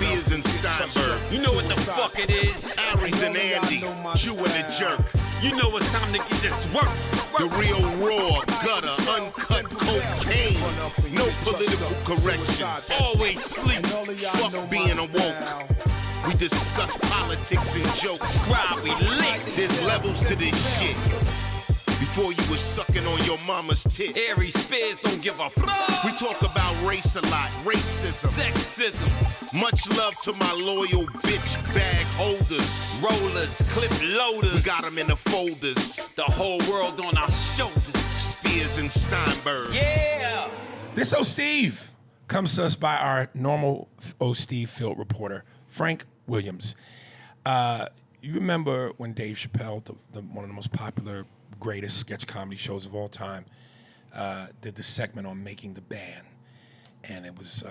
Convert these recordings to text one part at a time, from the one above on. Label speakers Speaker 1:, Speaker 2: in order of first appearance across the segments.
Speaker 1: Spears and Steinberg.
Speaker 2: You know what the fuck it is?
Speaker 1: Aries and Andy, chewing the jerk.
Speaker 2: You know it's time to get this work.
Speaker 1: The real raw, gutter, uncut cocaine. No political corrections.
Speaker 2: Always sleep.
Speaker 1: Fuck being awoke. We discuss politics and jokes.
Speaker 2: Subscribe, we lit.
Speaker 1: There's levels to this shit. Before you was sucking on your mama's tit.
Speaker 2: Aries Spears don't give a fuck.
Speaker 1: We talk about race a lot, racism.
Speaker 2: Sexism.
Speaker 1: Much love to my loyal bitch bag holders.
Speaker 2: Rollers, clip loaders.
Speaker 1: We got them in the folders.
Speaker 2: The whole world on our shoulders.
Speaker 1: Spears and Steinberg.
Speaker 2: Yeah.
Speaker 3: This O Steve comes to us by our normal O Steve field reporter, Frank Williams. You remember when Dave Chappelle, one of the most popular, greatest sketch comedy shows of all time, did the segment on Making the Band. And it was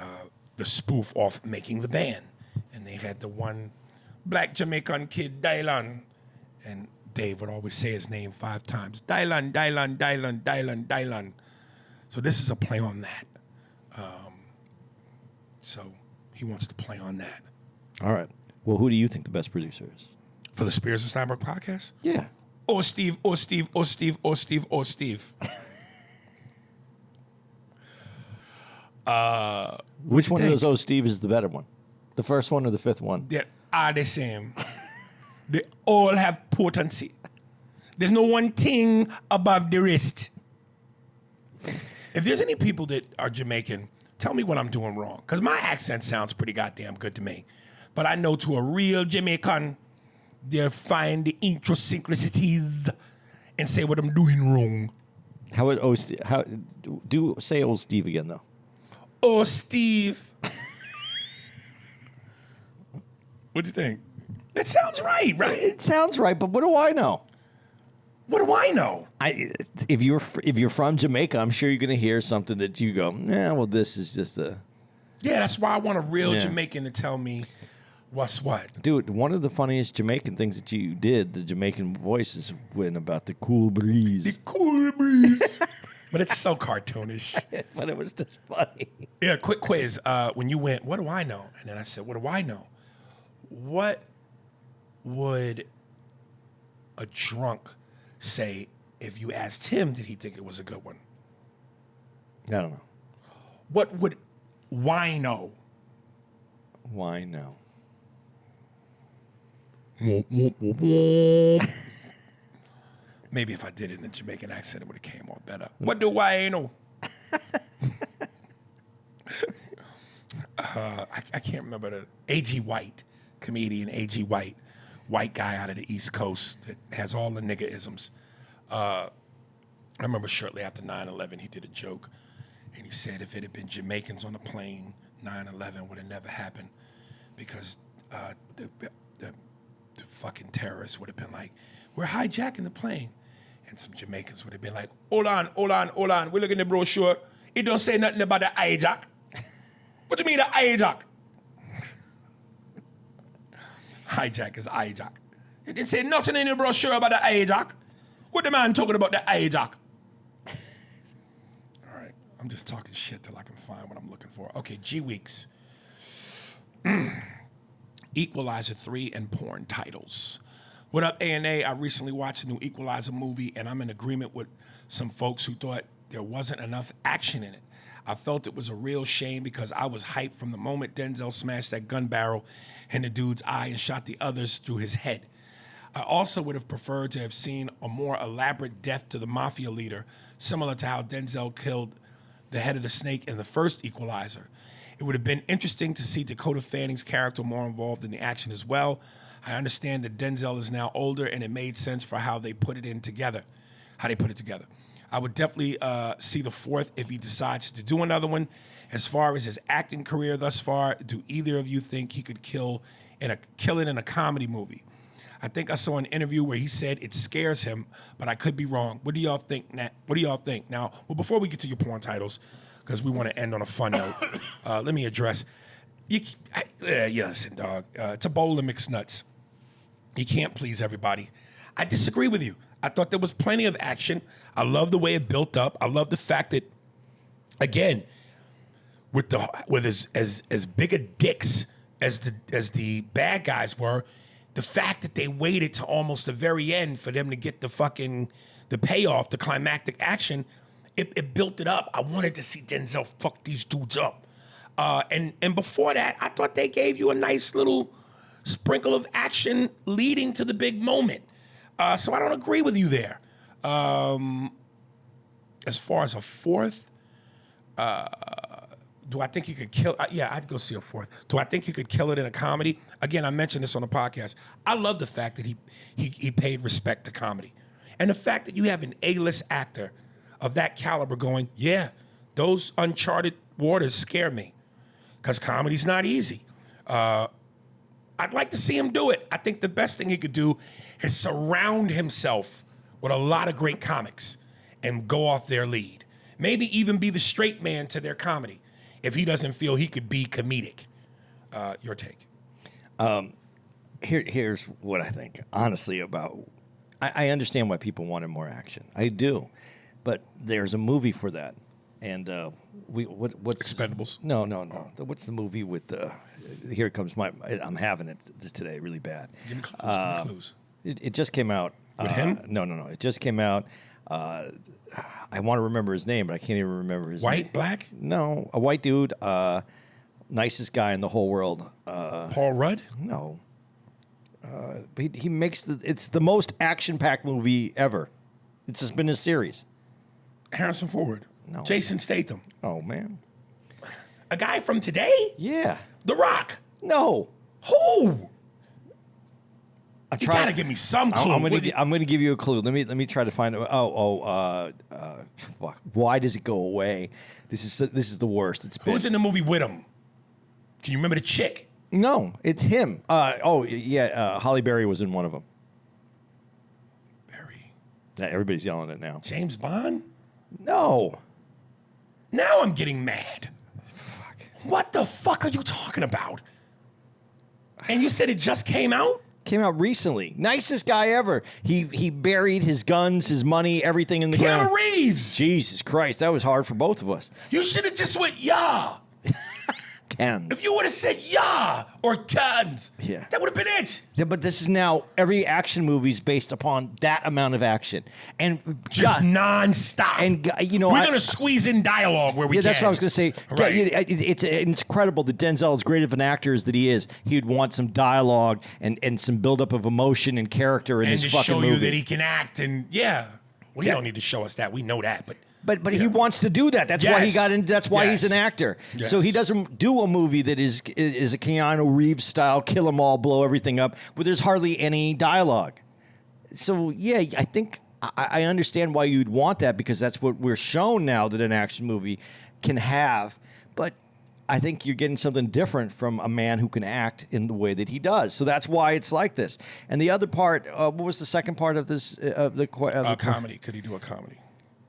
Speaker 3: the spoof off Making the Band. And they had the one black Jamaican kid, Dylan. And Dave would always say his name 5 times. Dylan, Dylan, Dylan, Dylan, Dylan. So this is a play on that. So he wants to play on that.
Speaker 4: All right. Well, who do you think the best producer is?
Speaker 3: For the Spears and Steinberg podcast?
Speaker 4: Yeah.
Speaker 3: Oh, Steve, oh, Steve, oh, Steve, oh, Steve, oh, Steve.
Speaker 4: Which one of those Oh Steve is the better one? The first one or the fifth one?
Speaker 3: They are the same. They all have potency. There's no one thing above the rest. If there's any people that are Jamaican, tell me what I'm doing wrong. Because my accent sounds pretty goddamn good to me. But I know to a real Jamaican, they'll find the idiosyncrasies and say what I'm doing wrong.
Speaker 4: How would Oh Steve? Do say Oh Steve again though?
Speaker 3: Oh, Steve. What'd you think? That sounds right?
Speaker 4: It sounds right, but what do I know?
Speaker 3: What do I know?
Speaker 4: If you're from Jamaica, I'm sure you're gonna hear something that you go, yeah, well, this is just a.
Speaker 3: Yeah, that's why I want a real Jamaican to tell me what's what.
Speaker 4: Dude, one of the funniest Jamaican things that you did, the Jamaican voice, is when about the cool breeze.
Speaker 3: The cool breeze. But it's so cartoonish.
Speaker 4: But it was just funny.
Speaker 3: Yeah, quick quiz. When you went, what do I know? And then I said, what do I know? What would a drunk say if you asked him, did he think it was a good one?
Speaker 4: I don't know.
Speaker 3: What would wino?
Speaker 4: Why no?
Speaker 3: Maybe if I did it in a Jamaican accent, it would have came off better. What do I know? I can't remember the A.G. White, comedian A.G. White, white guy out of the East Coast that has all the nigger-isms. I remember shortly after 9/11, he did a joke, and he said if it had been Jamaicans on the plane, 9/11 would have never happened because the fucking terrorists would have been like, we're hijacking the plane. And some Jamaicans would have been like, hold on. We look in the brochure. It don't say nothing about the hijack. What do you mean the hijack? Hijack is hijack. It didn't say nothing in the brochure about the hijack. What the man talking about the hijack? All right, I'm just talking shit till I can find what I'm looking for. Okay, G Weeks. Equalizer 3 and porn titles. What up, A&A? I recently watched a new Equalizer movie, and I'm in agreement with some folks who thought there wasn't enough action in it. I felt it was a real shame because I was hyped from the moment Denzel smashed that gun barrel in the dude's eye and shot the others through his head. I also would have preferred to have seen a more elaborate death to the mafia leader, similar to how Denzel killed the head of the snake in the first Equalizer. It would have been interesting to see Dakota Fanning's character more involved in the action as well. I understand that Denzel is now older, and it made sense for how they put it together. I would definitely see the fourth if he decides to do another one. As far as his acting career thus far, do either of you think he could kill it in a comedy movie? I think I saw an interview where he said it scares him, but I could be wrong. What do y'all think? Now, well, before we get to your porn titles, because we want to end on a fun note, let me address. Listen, dog. It's a bowl of mixed nuts. You can't please everybody. I disagree with you. I thought there was plenty of action. I love the way it built up. I love the fact that, again, with as big a dicks as the bad guys were, the fact that they waited to almost the very end for them to get the payoff, the climactic action, it built it up. I wanted to see Denzel fuck these dudes up. And before that, I thought they gave you a nice little sprinkle of action leading to the big moment. So I don't agree with you there. As far as a fourth, do I think you could kill? Yeah, I'd go see a fourth. Do I think you could kill it in a comedy? Again, I mentioned this on the podcast. I love the fact that he paid respect to comedy. And the fact that you have an A-list actor of that caliber going, yeah, those uncharted waters scare me because comedy's not easy. I'd like to see him do it. I think the best thing he could do is surround himself with a lot of great comics and go off their lead. Maybe even be the straight man to their comedy if he doesn't feel he could be comedic. Your take.
Speaker 4: Here's what I think, honestly, about... I understand why people wanted more action. I do. But there's a movie for that. And what's...
Speaker 3: Expendables?
Speaker 4: No. What's the movie with... here comes I'm having it today really bad.
Speaker 3: Give me clues.
Speaker 4: It just came out.
Speaker 3: With him?
Speaker 4: No. It just came out. I want to remember his name, but I can't even remember his name.
Speaker 3: White, black?
Speaker 4: No, a white dude. Nicest guy in the whole world.
Speaker 3: Paul Rudd?
Speaker 4: No. But he makes it's the most action-packed movie ever. It's just been a series.
Speaker 3: Harrison Ford?
Speaker 4: No.
Speaker 3: Jason Statham?
Speaker 4: Oh, man.
Speaker 3: A guy from today?
Speaker 4: Yeah.
Speaker 3: The Rock?
Speaker 4: No.
Speaker 3: Who?
Speaker 4: I
Speaker 3: You gotta give me some clue.
Speaker 4: I'm gonna give you a clue. Let me try to find it. Fuck. Why does it go away? This is the worst. It's been.
Speaker 3: Who's in the movie with him? Can you remember the chick?
Speaker 4: No, it's him. Holly Berry was in one of them.
Speaker 3: Barry.
Speaker 4: Yeah, everybody's yelling it now.
Speaker 3: James Bond?
Speaker 4: No.
Speaker 3: Now I'm getting mad.
Speaker 4: Fuck.
Speaker 3: What the fuck are you talking about? And you said it just came out?
Speaker 4: Came out recently. Nicest guy ever. He buried his guns, his money, everything in the ground.
Speaker 3: Keanu Reeves!
Speaker 4: Jesus Christ, that was hard for both of us.
Speaker 3: You should have just went, yeah.
Speaker 4: Cans.
Speaker 3: If you would have said, yeah, or cans,
Speaker 4: Yeah.
Speaker 3: that would have been it.
Speaker 4: Yeah, but this is now every action movie is based upon that amount of action, and
Speaker 3: Just nonstop.
Speaker 4: And
Speaker 3: we're going to squeeze in dialogue where we
Speaker 4: yeah,
Speaker 3: can.
Speaker 4: that's what I was going to say.
Speaker 3: Right.
Speaker 4: Yeah, it's incredible that Denzel, as great of an actor as that he is, he'd want some dialogue and some buildup of emotion and character in
Speaker 3: And
Speaker 4: his
Speaker 3: to
Speaker 4: fucking
Speaker 3: show
Speaker 4: movie.
Speaker 3: you that he can act, and yeah. Well, you
Speaker 4: Yeah.
Speaker 3: don't need to show us that. We know that, but
Speaker 4: But he wants to do that. That's why he
Speaker 3: Yes.
Speaker 4: got in. That's why
Speaker 3: Yes.
Speaker 4: he's an actor.
Speaker 3: Yes.
Speaker 4: So he doesn't do a movie that is a Keanu Reeves style, kill 'em all, blow everything up, where there's hardly any dialogue. So yeah, I think I understand why you'd want that, because that's what we're shown now that an action movie can have. But I think you're getting something different from a man who can act in the way that he does. So that's why it's like this. And the other part, what was the second part of this?
Speaker 3: comedy. Could he do a comedy?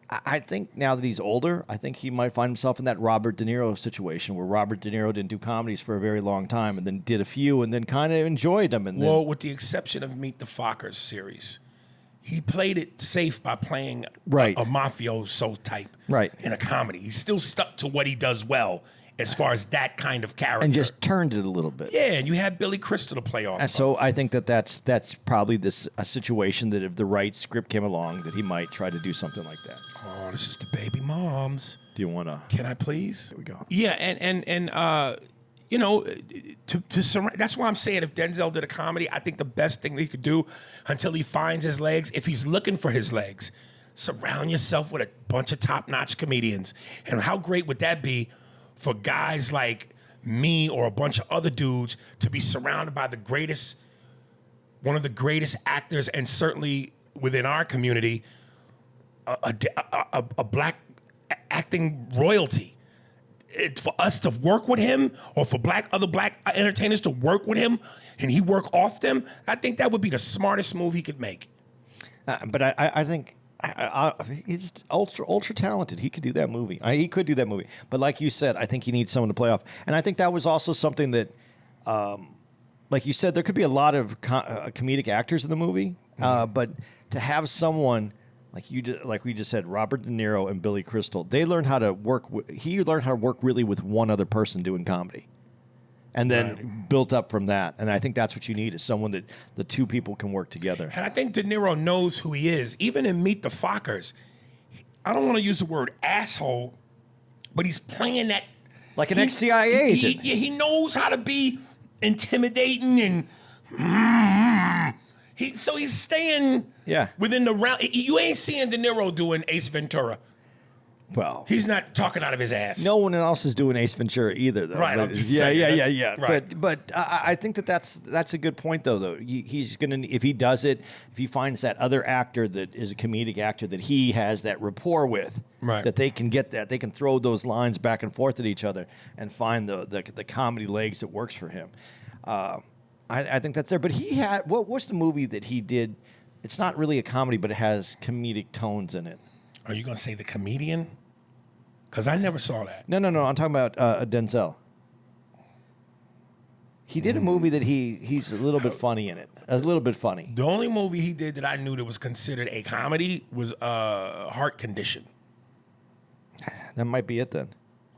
Speaker 4: I think now that he's older, I think he might find himself in that Robert De Niro situation where Robert De Niro didn't do comedies for a very long time and then did a few and then kind of enjoyed them. And
Speaker 3: Well, with the exception of Meet the Fockers series, he played it safe by playing
Speaker 4: Right.
Speaker 3: a mafioso type
Speaker 4: Right.
Speaker 3: in a comedy. He's still stuck to what he does well as far as that kind of character.
Speaker 4: and just turned it a little bit.
Speaker 3: yeah, and you had Billy Crystal to play off
Speaker 4: And so
Speaker 3: of.
Speaker 4: I think that's probably a situation that if the right script came along, that he might try to do something like that.
Speaker 3: Oh, this is the baby moms.
Speaker 4: Do you want to?
Speaker 3: Can I please?
Speaker 4: Here we go.
Speaker 3: Yeah, and you know, to surround. That's why I'm saying if Denzel did a comedy, I think the best thing that he could do until he finds his legs, if he's looking for his legs, surround yourself with a bunch of top-notch comedians. And how great would that be for guys like me or a bunch of other dudes to be surrounded by one of the greatest actors, and certainly within our community, a black acting royalty. For us to work with him, or for other black entertainers to work with him, and he work off them, I think that would be the smartest move he could make.
Speaker 4: But I think he's ultra talented. He could do that movie. He could do that movie. But like you said, I think he needs someone to play off. And I think that was also something that, like you said, there could be a lot of comedic actors in the movie. But to have someone like we just said, Robert De Niro and Billy Crystal, they learned how to work. He learned how to work really with one other person doing comedy. and then built up from that. And I think that's what you need is someone that the two people can work together.
Speaker 3: And I think De Niro knows who he is. Even in Meet the Fockers, I don't want to use the word asshole, but he's playing that.
Speaker 4: Like an ex-CIA agent.
Speaker 3: He knows how to be intimidating and so he's staying within the realm. You ain't seeing De Niro doing Ace Ventura.
Speaker 4: Well,
Speaker 3: he's not talking out of his ass.
Speaker 4: No one else is doing Ace Ventura either, though.
Speaker 3: Right.
Speaker 4: Yeah.
Speaker 3: Right.
Speaker 4: But I think that's a good point, though. He's gonna, if he does it, if he finds that other actor that is a comedic actor that he has that rapport with, that they can get that, they can throw those lines back and forth at each other and find the comedy legs that works for him. I think that's there. But he had, what's the movie that he did? It's not really a comedy, but it has comedic tones in it.
Speaker 3: Are you going to say The Comedian? Because I never saw that.
Speaker 4: No. I'm talking about Denzel. He did a movie that he's a little bit funny in it. A little bit funny.
Speaker 3: The only movie he did that I knew that was considered a comedy was Heart Condition.
Speaker 4: That might be it then.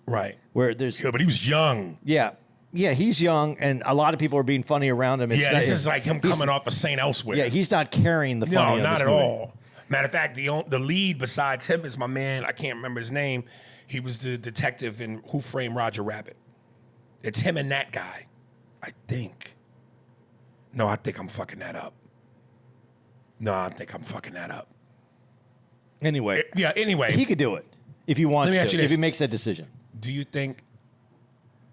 Speaker 3: Right.
Speaker 4: Where there's...
Speaker 3: Yeah, but he was young.
Speaker 4: Yeah, he's young, and a lot of people are being funny around him.
Speaker 3: This is like him coming off of St. Elsewhere.
Speaker 4: Yeah, he's not carrying the funny.
Speaker 3: No, not at
Speaker 4: movie.
Speaker 3: all. Matter of fact, the lead besides him is my man. I can't remember his name. He was the detective in Who Framed Roger Rabbit. It's him and that guy, I think. No, I think I'm fucking that up.
Speaker 4: Anyway.
Speaker 3: Anyway.
Speaker 4: He could do it if he wants to, if he makes that decision.
Speaker 3: Do you think,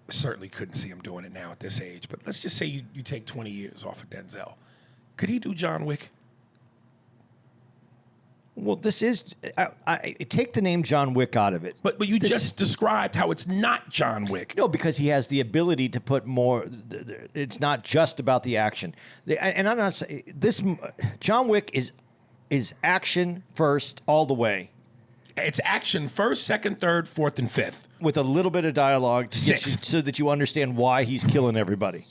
Speaker 3: certainly couldn't see him doing it now at this age, but let's just say you take 20 years off of Denzel. Could he do John Wick?
Speaker 4: Well, this is... I take the name John Wick out of it.
Speaker 3: But you just described how it's not John Wick.
Speaker 4: No, because he has the ability to put more... It's not just about the action. And I'm not saying... John Wick is action first all the way.
Speaker 3: It's action first, second, third, fourth, and fifth.
Speaker 4: With a little bit of dialogue to get you,
Speaker 3: Sixth.
Speaker 4: so that you understand why he's killing everybody.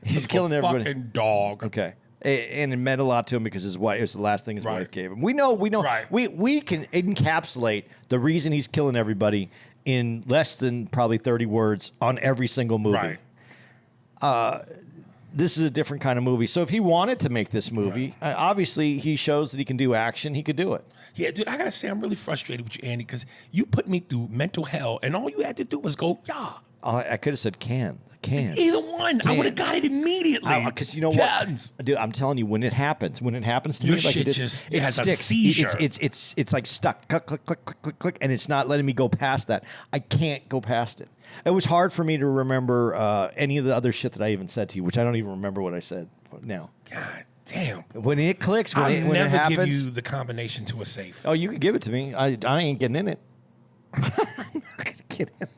Speaker 4: He's killing everybody.
Speaker 3: Fucking dog.
Speaker 4: Okay. And it meant a lot to him because his wife, it was the last thing his wife gave him. We know.
Speaker 3: Right.
Speaker 4: We can encapsulate the reason he's killing everybody in less than probably 30 words on every single movie.
Speaker 3: Right.
Speaker 4: This is a different kind of movie. So if he wanted to make this movie, obviously he shows that he can do action. He could do it.
Speaker 3: Yeah, dude, I got to say, I'm really frustrated with you, Andy, because you put me through mental hell, and all you had to do was go, yeah.
Speaker 4: I could have said can.
Speaker 3: Either one. I would have got it immediately.
Speaker 4: Because you know what? Dude, I'm telling you, when it happens to
Speaker 3: Your
Speaker 4: me, like
Speaker 3: shit
Speaker 4: it
Speaker 3: just
Speaker 4: it
Speaker 3: has a
Speaker 4: sticks.
Speaker 3: seizure.
Speaker 4: It's like stuck. Click, click, click, click, click, click, and it's not letting me go past that. I can't go past it. It was hard for me to remember any of the other shit that I even said to you, which I don't even remember what I said now.
Speaker 3: God damn.
Speaker 4: When it clicks, when it happens.
Speaker 3: I'll never give you the combination to a safe.
Speaker 4: Oh, you can give it to me. I ain't getting in it. I'm not gonna get in it.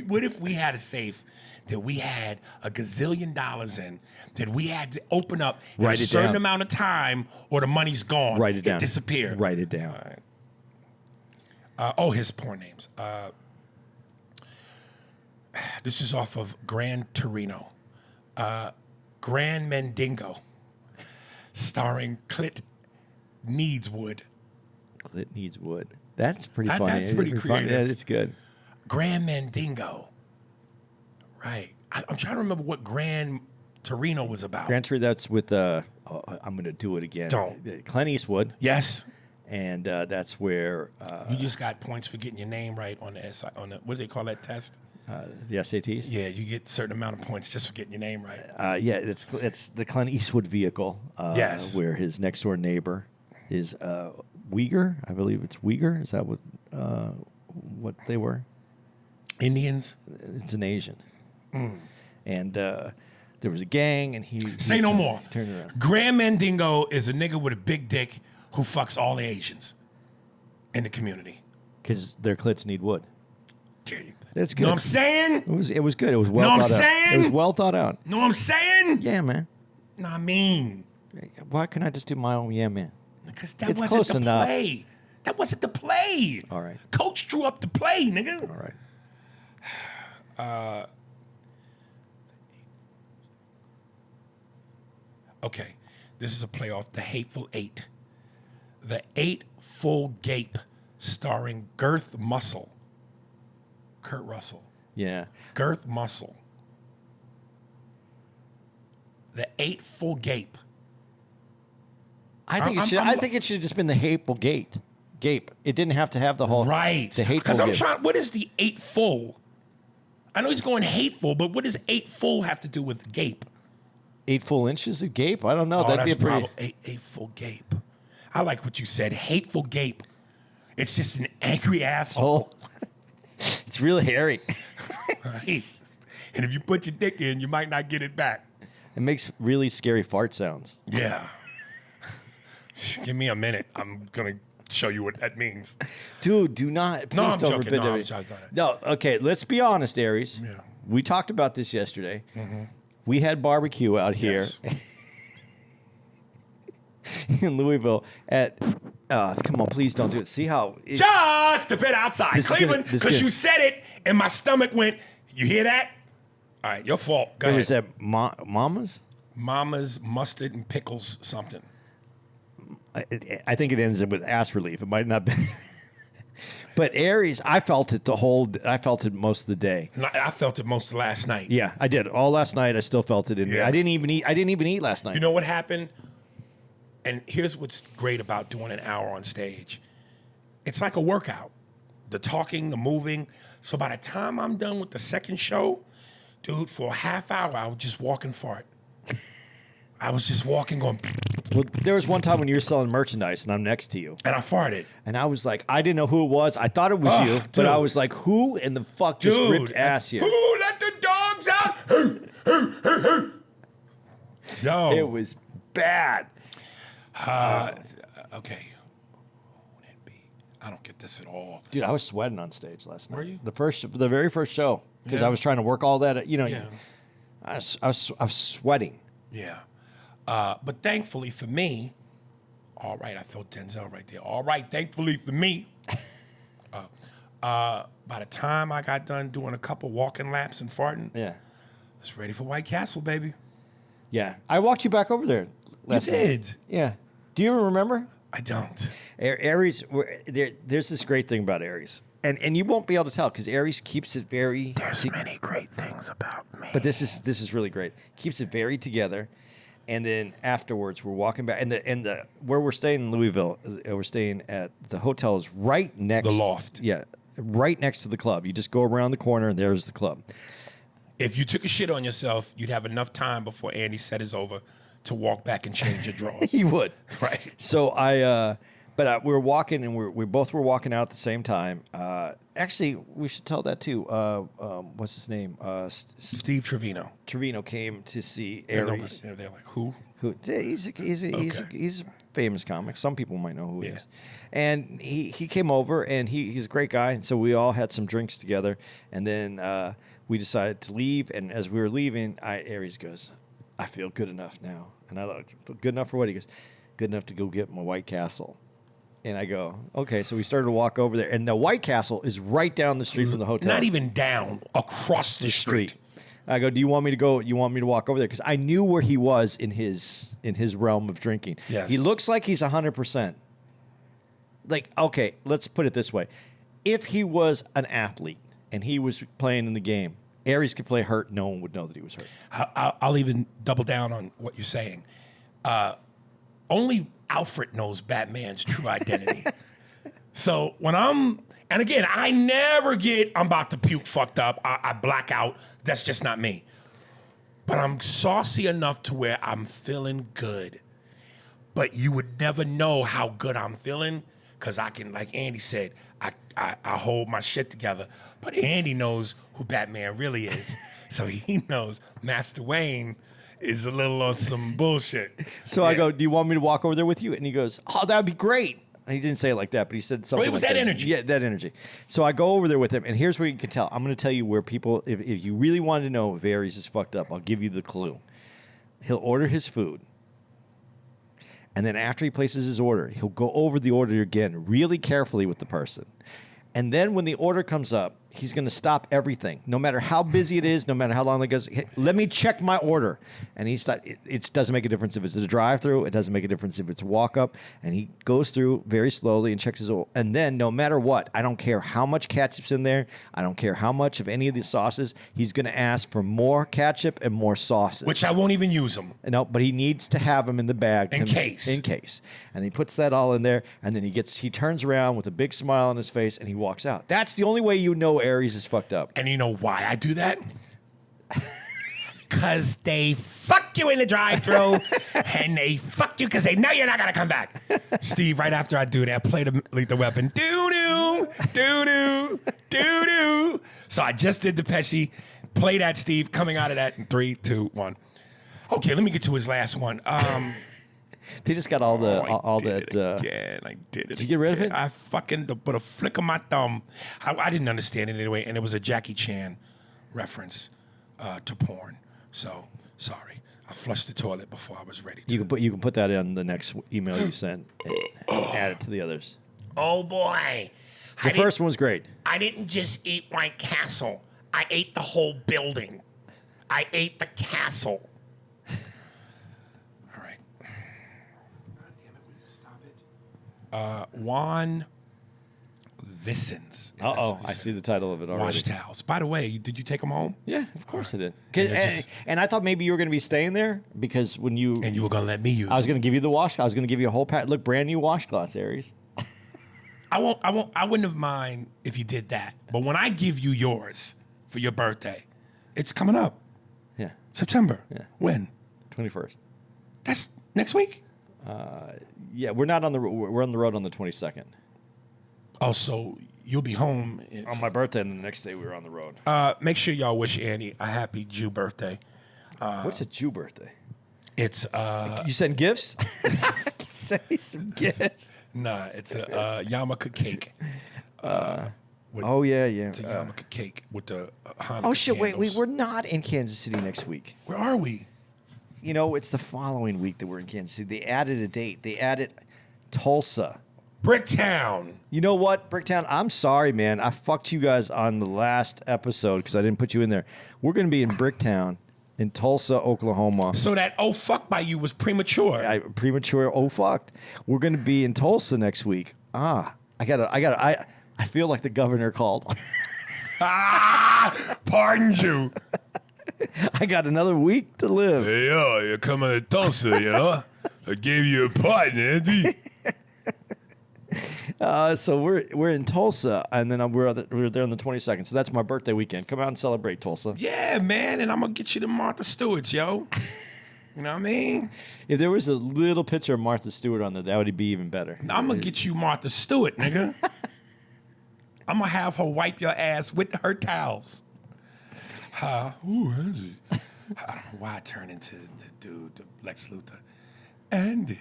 Speaker 3: What if we had a safe that we had a gazillion dollars in, that we had to open up in a certain amount of time, or the money's gone?
Speaker 4: Write it down.
Speaker 3: It disappeared.
Speaker 4: Write it down.
Speaker 3: All right. His porn names. This is off of Gran Torino. Gran Mandingo, starring Clint Needswood.
Speaker 4: Clint Needswood. That's pretty funny.
Speaker 3: That's pretty creative.
Speaker 4: Yeah, it's good.
Speaker 3: Gran Mandingo. Right. I'm trying to remember what Gran Torino was about.
Speaker 4: Gran Torino, that's with, I'm going to do it again.
Speaker 3: Don't.
Speaker 4: Clint Eastwood.
Speaker 3: Yes.
Speaker 4: And that's where...
Speaker 3: you just got points for getting your name right on the what do they call that test?
Speaker 4: The SATs?
Speaker 3: Yeah, you get a certain amount of points just for getting your name right.
Speaker 4: Yeah, it's the Clint Eastwood vehicle.
Speaker 3: Yes.
Speaker 4: Where his next door neighbor is Uyghur. I believe it's Uyghur. Is that what they were?
Speaker 3: Indians?
Speaker 4: It's an Asian. And there was a gang, and he
Speaker 3: no more.
Speaker 4: Turned around.
Speaker 3: Gran Mandingo is a nigga with a big dick who fucks all the Asians in the community.
Speaker 4: Because their clits need wood. That's good.
Speaker 3: Know what I'm saying?
Speaker 4: It was good. It was well thought out. It was well thought out.
Speaker 3: Know what I'm saying?
Speaker 4: Yeah, man.
Speaker 3: No, I mean.
Speaker 4: Why can't I just do my own yeah, man?
Speaker 3: Because that wasn't
Speaker 4: close
Speaker 3: the
Speaker 4: enough.
Speaker 3: play. That wasn't the play.
Speaker 4: All right.
Speaker 3: Coach drew up the play, nigga.
Speaker 4: All right.
Speaker 3: Okay. This is a play off The Hateful Eight. The Eight Full Gape, starring Girth Muscle. Kurt Russell.
Speaker 4: Yeah.
Speaker 3: Girth Muscle. The 8 full gape.
Speaker 4: I think it should have just been the hateful gape. It didn't have to have the whole
Speaker 3: Right.
Speaker 4: The hateful.
Speaker 3: Because I'm
Speaker 4: gape.
Speaker 3: trying. What is the 8 full? I know he's going hateful, but what does 8 full have to do with gape?
Speaker 4: 8 full inches of gape. I don't know.
Speaker 3: Oh,
Speaker 4: That'd
Speaker 3: that's
Speaker 4: be a pretty.
Speaker 3: probably eight full gape. I like what you said. Hateful gape. It's just an angry asshole.
Speaker 4: Oh, it's really hairy.
Speaker 3: Right? And if you put your dick in, you might not get it back.
Speaker 4: It makes really scary fart sounds.
Speaker 3: Yeah. Give me a minute. I'm gonna show you what that means.
Speaker 4: Dude, do not. Please
Speaker 3: No, I'm
Speaker 4: don't
Speaker 3: joking.
Speaker 4: forbid
Speaker 3: No, I'm
Speaker 4: it.
Speaker 3: joking.
Speaker 4: No, okay. Let's be honest, Aries.
Speaker 3: Yeah.
Speaker 4: We talked about this yesterday. We had barbecue out here
Speaker 3: Yes.
Speaker 4: in Louisville at. Come on, please don't do it. See how.
Speaker 3: Just a bit outside,
Speaker 4: This is
Speaker 3: Cleveland,
Speaker 4: gonna- this is
Speaker 3: because
Speaker 4: gonna-
Speaker 3: you said it, and my stomach went. You hear that? All right, your fault. Go
Speaker 4: What
Speaker 3: ahead.
Speaker 4: was that? Mama's?
Speaker 3: Mama's mustard and pickles something.
Speaker 4: I think it ends with ass relief. It might not be. But Aries, I felt it I felt it most of the day.
Speaker 3: And I felt it most of last night.
Speaker 4: Yeah, I did. All last night, I still felt it in me.
Speaker 3: Yeah.
Speaker 4: I didn't even eat last night.
Speaker 3: You know what happened? And here's what's great about doing an hour on stage. It's like a workout. The talking, the moving. So by the time I'm done with the second show, dude, for a half hour, I was just walking fart. I was just walking, going,
Speaker 4: Well, there was one time when you were selling merchandise and I'm next to you.
Speaker 3: and I farted.
Speaker 4: And I was like, I didn't know who it was. I thought it was
Speaker 3: Oh,
Speaker 4: you.
Speaker 3: dude.
Speaker 4: But I was like, who in the fuck just
Speaker 3: Dude,
Speaker 4: ripped ass here?
Speaker 3: Who let the dogs out? Yo.
Speaker 4: It was bad.
Speaker 3: Okay. I don't get this at all.
Speaker 4: Dude, I was sweating on stage last night.
Speaker 3: Were you?
Speaker 4: The very first show. Because
Speaker 3: Yeah.
Speaker 4: I was trying to work all that.
Speaker 3: Yeah.
Speaker 4: I was sweating.
Speaker 3: Yeah. But thankfully for me, all right, I felt Denzel right there. All right, thankfully for me, by the time I got done doing a couple walking laps and farting,
Speaker 4: Yeah.
Speaker 3: I was ready for White Castle, baby.
Speaker 4: Yeah. I walked you back over there last night.
Speaker 3: did?
Speaker 4: Yeah. Do you remember?
Speaker 3: I don't.
Speaker 4: Aries, there's this great thing about Aries. And you won't be able to tell because Aries keeps it very.
Speaker 3: There's many great things about me.
Speaker 4: But this is really great. Keeps it very together, and then afterwards we're walking back, and the where we're staying in Louisville, we're staying at the hotel is right next
Speaker 3: The Loft.
Speaker 4: Yeah, right next to the club. You just go around the corner, and there's the club.
Speaker 3: If you took a shit on yourself, you'd have enough time before Andy set is over to walk back and change your drawers.
Speaker 4: You would,
Speaker 3: Right.
Speaker 4: So we were walking, and we both were walking out at the same time. Actually, we should tell that too. What's his name?
Speaker 3: Steve
Speaker 4: Trevino came to see
Speaker 3: They're
Speaker 4: Aries.
Speaker 3: like, who?
Speaker 4: Who he's a famous comic. Some people might know who he
Speaker 3: Yeah.
Speaker 4: is. And he came over, and he's a great guy. And so we all had some drinks together, and then we decided to leave. And as we were leaving, Aries goes, "I feel good enough now." And I thought, "Good enough for what?" He goes, "Good enough to go get my White Castle." And I go, "Okay." So we started to walk over there, and the White Castle is right down the street from the hotel.
Speaker 3: Not even down, across the street.
Speaker 4: I go, "Do you want me to go? You want me to walk over there?" Because I knew where he was in his realm of drinking.
Speaker 3: Yes.
Speaker 4: He looks like he's 100%. Like, okay, let's put it this way: if he was an athlete and he was playing in the game, Aries could play hurt. No one would know that he was hurt.
Speaker 3: I'll even double down on what you're saying. Only Alfred knows Batman's true identity. So when and again, I never I'm about to puke fucked up. I black out. That's just not me. But I'm saucy enough to where I'm feeling good. But you would never know how good I'm feeling because I can, like Andy said, I hold my shit together. But Andy knows who Batman really is. So he knows Master Wayne is a little on some bullshit.
Speaker 4: So I go, "Do you want me to walk over there with you?" And he goes, "Oh, that'd be great." And he didn't say it like that, but he said something.
Speaker 3: Well, it was
Speaker 4: like
Speaker 3: that energy.
Speaker 4: Yeah, that energy. So I go over there with him, and here's where you can tell. I'm going to tell you where people, if you really wanted to know if Aries is fucked up, I'll give you the clue. He'll order his food, and then after he places his order, he'll go over the order again really carefully with the person. And then when the order comes up, He's going to stop everything, no matter how busy it is, no matter how long it goes. Let me check my order. And it doesn't make a difference if it's a drive-through. It doesn't make a difference if it's a walk-up. And he goes through very slowly and checks his order. And then, no matter what, I don't care how much ketchup's in there. I don't care how much of any of the sauces. He's going to ask for more ketchup and more sauces.
Speaker 3: Which I won't even use them.
Speaker 4: No, but he needs to have them in the bag.
Speaker 3: In case.
Speaker 4: In case. And he puts that all in there. And then he turns around with a big smile on his face and he walks out. That's the only way you know Aries is fucked up.
Speaker 3: And you know why I do that? Because they fuck you in the drive-thru and they fuck you because they know you're not going to come back. Steve, right after I do that, play the Lethal Weapon. Doo-doo, doo-doo, doo-doo. So I just did the Pesci. Play that, Steve, coming out of that in 3, 2, 1. Okay, let me get to his last one.
Speaker 4: They just got all that.
Speaker 3: I did it.
Speaker 4: Did you get rid of it?
Speaker 3: I fucking put a flick of my thumb. I didn't understand it anyway, and it was a Jackie Chan reference to porn. So sorry, I flushed the toilet before I was ready.
Speaker 4: You can put that in the next email you send and add it to the others.
Speaker 3: Oh boy,
Speaker 4: The first one was great.
Speaker 3: I didn't just eat White Castle. I ate the whole building. I ate the castle. All right. God damn it, will you stop it? Juan Vicens.
Speaker 4: I see the title of it already.
Speaker 3: Wash towels. By the way, did you take them home?
Speaker 4: Yeah, of course I did.
Speaker 3: just-
Speaker 4: And I thought maybe you were going to be staying there because when you...
Speaker 3: And you were going to let me use
Speaker 4: I was
Speaker 3: them.
Speaker 4: going to give you the wash. I was going to give you a whole pack. Look, brand new washcloths, Aries.
Speaker 3: I wouldn't have mind if you did that. But when I give you yours for your birthday, it's coming up.
Speaker 4: Yeah,
Speaker 3: September.
Speaker 4: Yeah.
Speaker 3: When?
Speaker 4: 21st.
Speaker 3: That's next week?
Speaker 4: Yeah, we're not on the we're on the road on the 22nd.
Speaker 3: Oh, so you'll be home.
Speaker 4: On my birthday, and the next day we were on the road.
Speaker 3: Make sure y'all wish Andy a happy Jew birthday.
Speaker 4: What's a Jew birthday?
Speaker 3: It's
Speaker 4: You send gifts? Send me some gifts.
Speaker 3: nah, it's a yarmulke cake.
Speaker 4: Oh yeah.
Speaker 3: It's a yarmulke cake with the Hanukkah
Speaker 4: Oh shit! Wait,
Speaker 3: candles.
Speaker 4: we're not in Kansas City next week.
Speaker 3: Where are we?
Speaker 4: You know, it's the following week that we're in Kansas City. They added a date. They added Tulsa.
Speaker 3: Bricktown.
Speaker 4: You know what, Bricktown? I'm sorry, man. I fucked you guys on the last episode because I didn't put you in there. We're going to be in Bricktown in Tulsa, Oklahoma.
Speaker 3: So that oh fuck by you was premature.
Speaker 4: Premature. Oh, fucked. We're going to be in Tulsa next week. I feel like the governor called.
Speaker 3: Pardon you.
Speaker 4: I got another week to live.
Speaker 3: Hey, yo, you're coming to Tulsa, you know? I gave you a pardon, Andy.
Speaker 4: So we're in Tulsa, and then we're there on the 22nd. So that's my birthday weekend. Come out and celebrate, Tulsa.
Speaker 3: Yeah, man, and I'm going to get you the Martha Stewart's, yo. You know what I mean?
Speaker 4: If there was a little picture of Martha Stewart on there, that would be even better.
Speaker 3: I'm going to get you Martha Stewart, nigga. I'm going to have her wipe your ass with her towels. Who is he? I don't know why I turned into the dude, the Lex Luthor. Andy,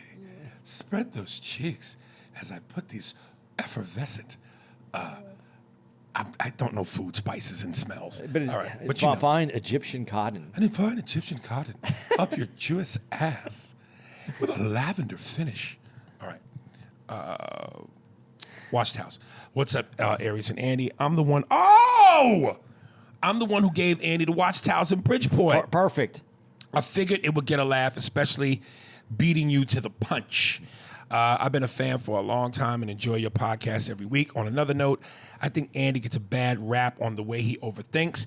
Speaker 3: spread those cheeks as I put these effervescent, I don't know food, spices, and smells.
Speaker 4: But
Speaker 3: all right, but you know.
Speaker 4: find Egyptian cotton.
Speaker 3: And then find Egyptian cotton up your Jewish ass with a lavender finish. All right. Washed house. What's up, Aries and Andy? I'm the one. Oh! I'm the one who gave Andy the watch towels in Bridgeport.
Speaker 4: Perfect.
Speaker 3: I figured it would get a laugh, especially beating you to the punch. I've been a fan for a long time and enjoy your podcast every week. On another note, I think Andy gets a bad rap on the way he overthinks.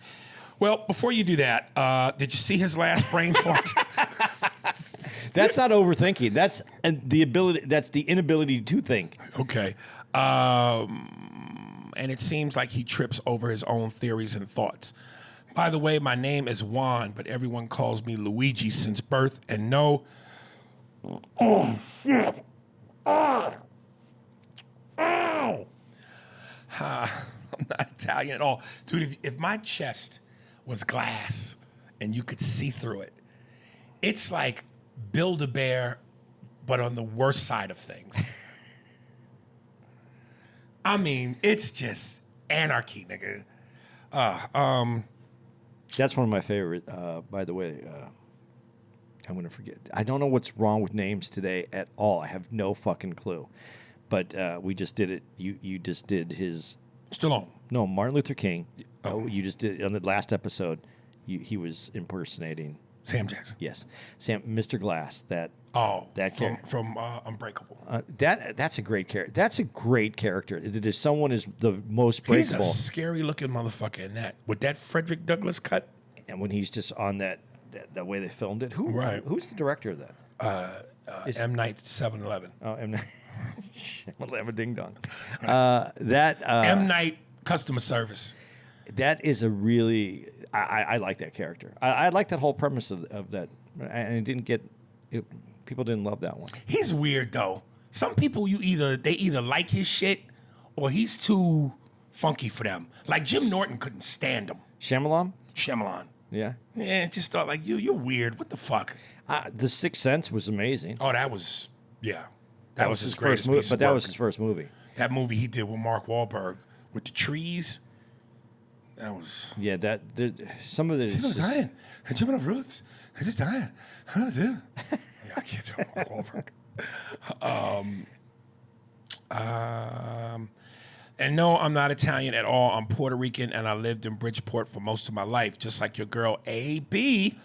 Speaker 3: Well, before you do that, did you see his last brain fart?
Speaker 4: That's not overthinking. That's the ability. That's the inability to think.
Speaker 3: Okay. And it seems like he trips over his own theories and thoughts. By the way, my name is Juan, but everyone calls me Luigi since birth. And no. Oh, shit. Ow. I'm not Italian at all. Dude, if my chest was glass and you could see through it, it's like Build-A-Bear, but on the worst side of things. I mean, it's just anarchy, nigga.
Speaker 4: That's one of my favorite. By the way, I'm gonna forget. I don't know what's wrong with names today at all. I have no fucking clue. But we just did it. You just did his.
Speaker 3: Stallone.
Speaker 4: No, Martin Luther King. Oh, you just did on the last episode. He was impersonating.
Speaker 3: Sam Jackson.
Speaker 4: Yes, Mr. Glass. That
Speaker 3: from Unbreakable.
Speaker 4: That's a great character. That's a great character. If someone is the most breakable,
Speaker 3: He's a scary looking motherfucker in that with that Frederick Douglass cut.
Speaker 4: and when he's just on that way they filmed it. Who's the director of that?
Speaker 3: M. Night 7-Eleven.
Speaker 4: Oh, M. Night. 11 Ding Dong.
Speaker 3: M. Night Customer Service.
Speaker 4: That is a really I like that character. I like that whole premise of that, and it didn't get people didn't love that one.
Speaker 3: He's weird though. Some people they either like his shit or he's too funky for them. Like Jim Norton couldn't stand him.
Speaker 4: Shyamalan.
Speaker 3: Yeah, just thought like you're weird. What the fuck?
Speaker 4: The Sixth Sense was amazing.
Speaker 3: Oh, that was That was his
Speaker 4: first
Speaker 3: greatest
Speaker 4: movie,
Speaker 3: piece
Speaker 4: but
Speaker 3: of
Speaker 4: that
Speaker 3: work.
Speaker 4: was his first movie.
Speaker 3: That movie he did with Mark Wahlberg with the trees. That was.
Speaker 4: Yeah, some of it is
Speaker 3: People
Speaker 4: just,
Speaker 3: dying. I'm jumping off roofs. I just died. How do I do? Yeah, I can't tell Mark Wahlberg. And no, I'm not Italian at all. I'm Puerto Rican, and I lived in Bridgeport for most of my life, just like your girl, A.B.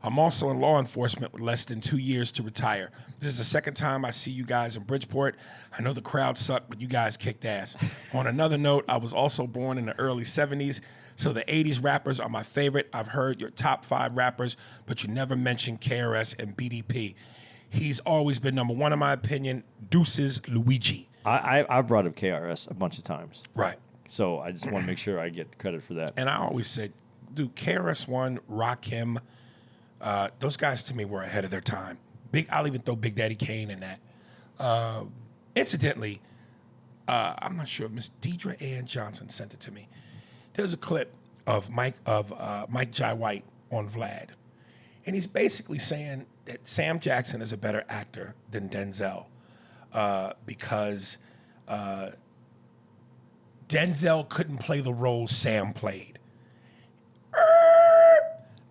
Speaker 3: I'm also in law enforcement with less than 2 years to retire. This is the second time I see you guys in Bridgeport. I know the crowd sucked, but you guys kicked ass. On another note, I was also born in the early 70s, so the 80s rappers are my favorite. I've heard your top 5 rappers, but you never mentioned KRS and BDP. He's always been number one in my opinion. Deuces Luigi.
Speaker 4: I brought up KRS a bunch of times.
Speaker 3: Right.
Speaker 4: So I just want to make sure I get credit for that.
Speaker 3: And I always said, dude, KRS-One, Rakim, those guys to me were ahead of their time. I'll even throw Big Daddy Kane in that. Incidentally, I'm not sure if Miss Deidre Ann Johnson sent it to me. There's a clip of Mike Jai White on Vlad, and he's basically saying that Sam Jackson is a better actor than Denzel because Denzel couldn't play the role Sam played.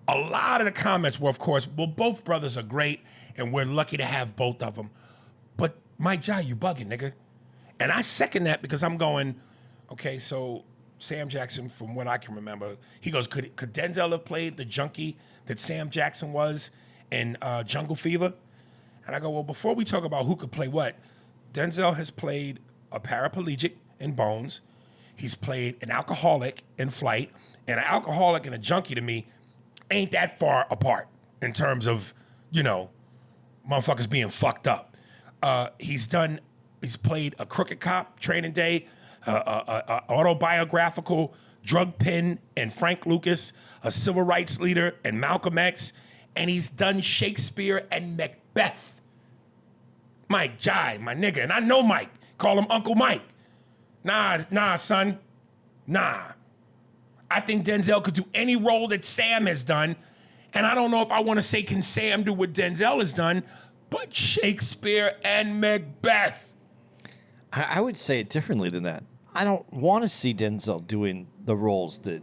Speaker 3: A lot of the comments were, of course, well, both brothers are great, and we're lucky to have both of them. But Mike Jai, you bugging, nigga. And I second that because I'm going, okay, so Sam Jackson, from what I can remember, he goes, could Denzel have played the junkie that Sam Jackson was in Jungle Fever? And I go, well, before we talk about who could play what, Denzel has played a paraplegic in Bones. He's played an alcoholic in Flight. And an alcoholic and a junkie, to me, ain't that far apart in terms of, motherfuckers being fucked up. He's played a crooked cop, Training Day, autobiographical, Drug Pen and Frank Lucas, a civil rights leader and Malcolm X, and he's done Shakespeare and Macbeth. Mike Jai, my nigga, and I know Mike. Call him Uncle Mike. Nah, son. Nah. I think Denzel could do any role that Sam has done. And I don't know if I want to say, can Sam do what Denzel has done? But Shakespeare and Macbeth.
Speaker 4: I would say it differently than that. I don't want to see Denzel doing the roles that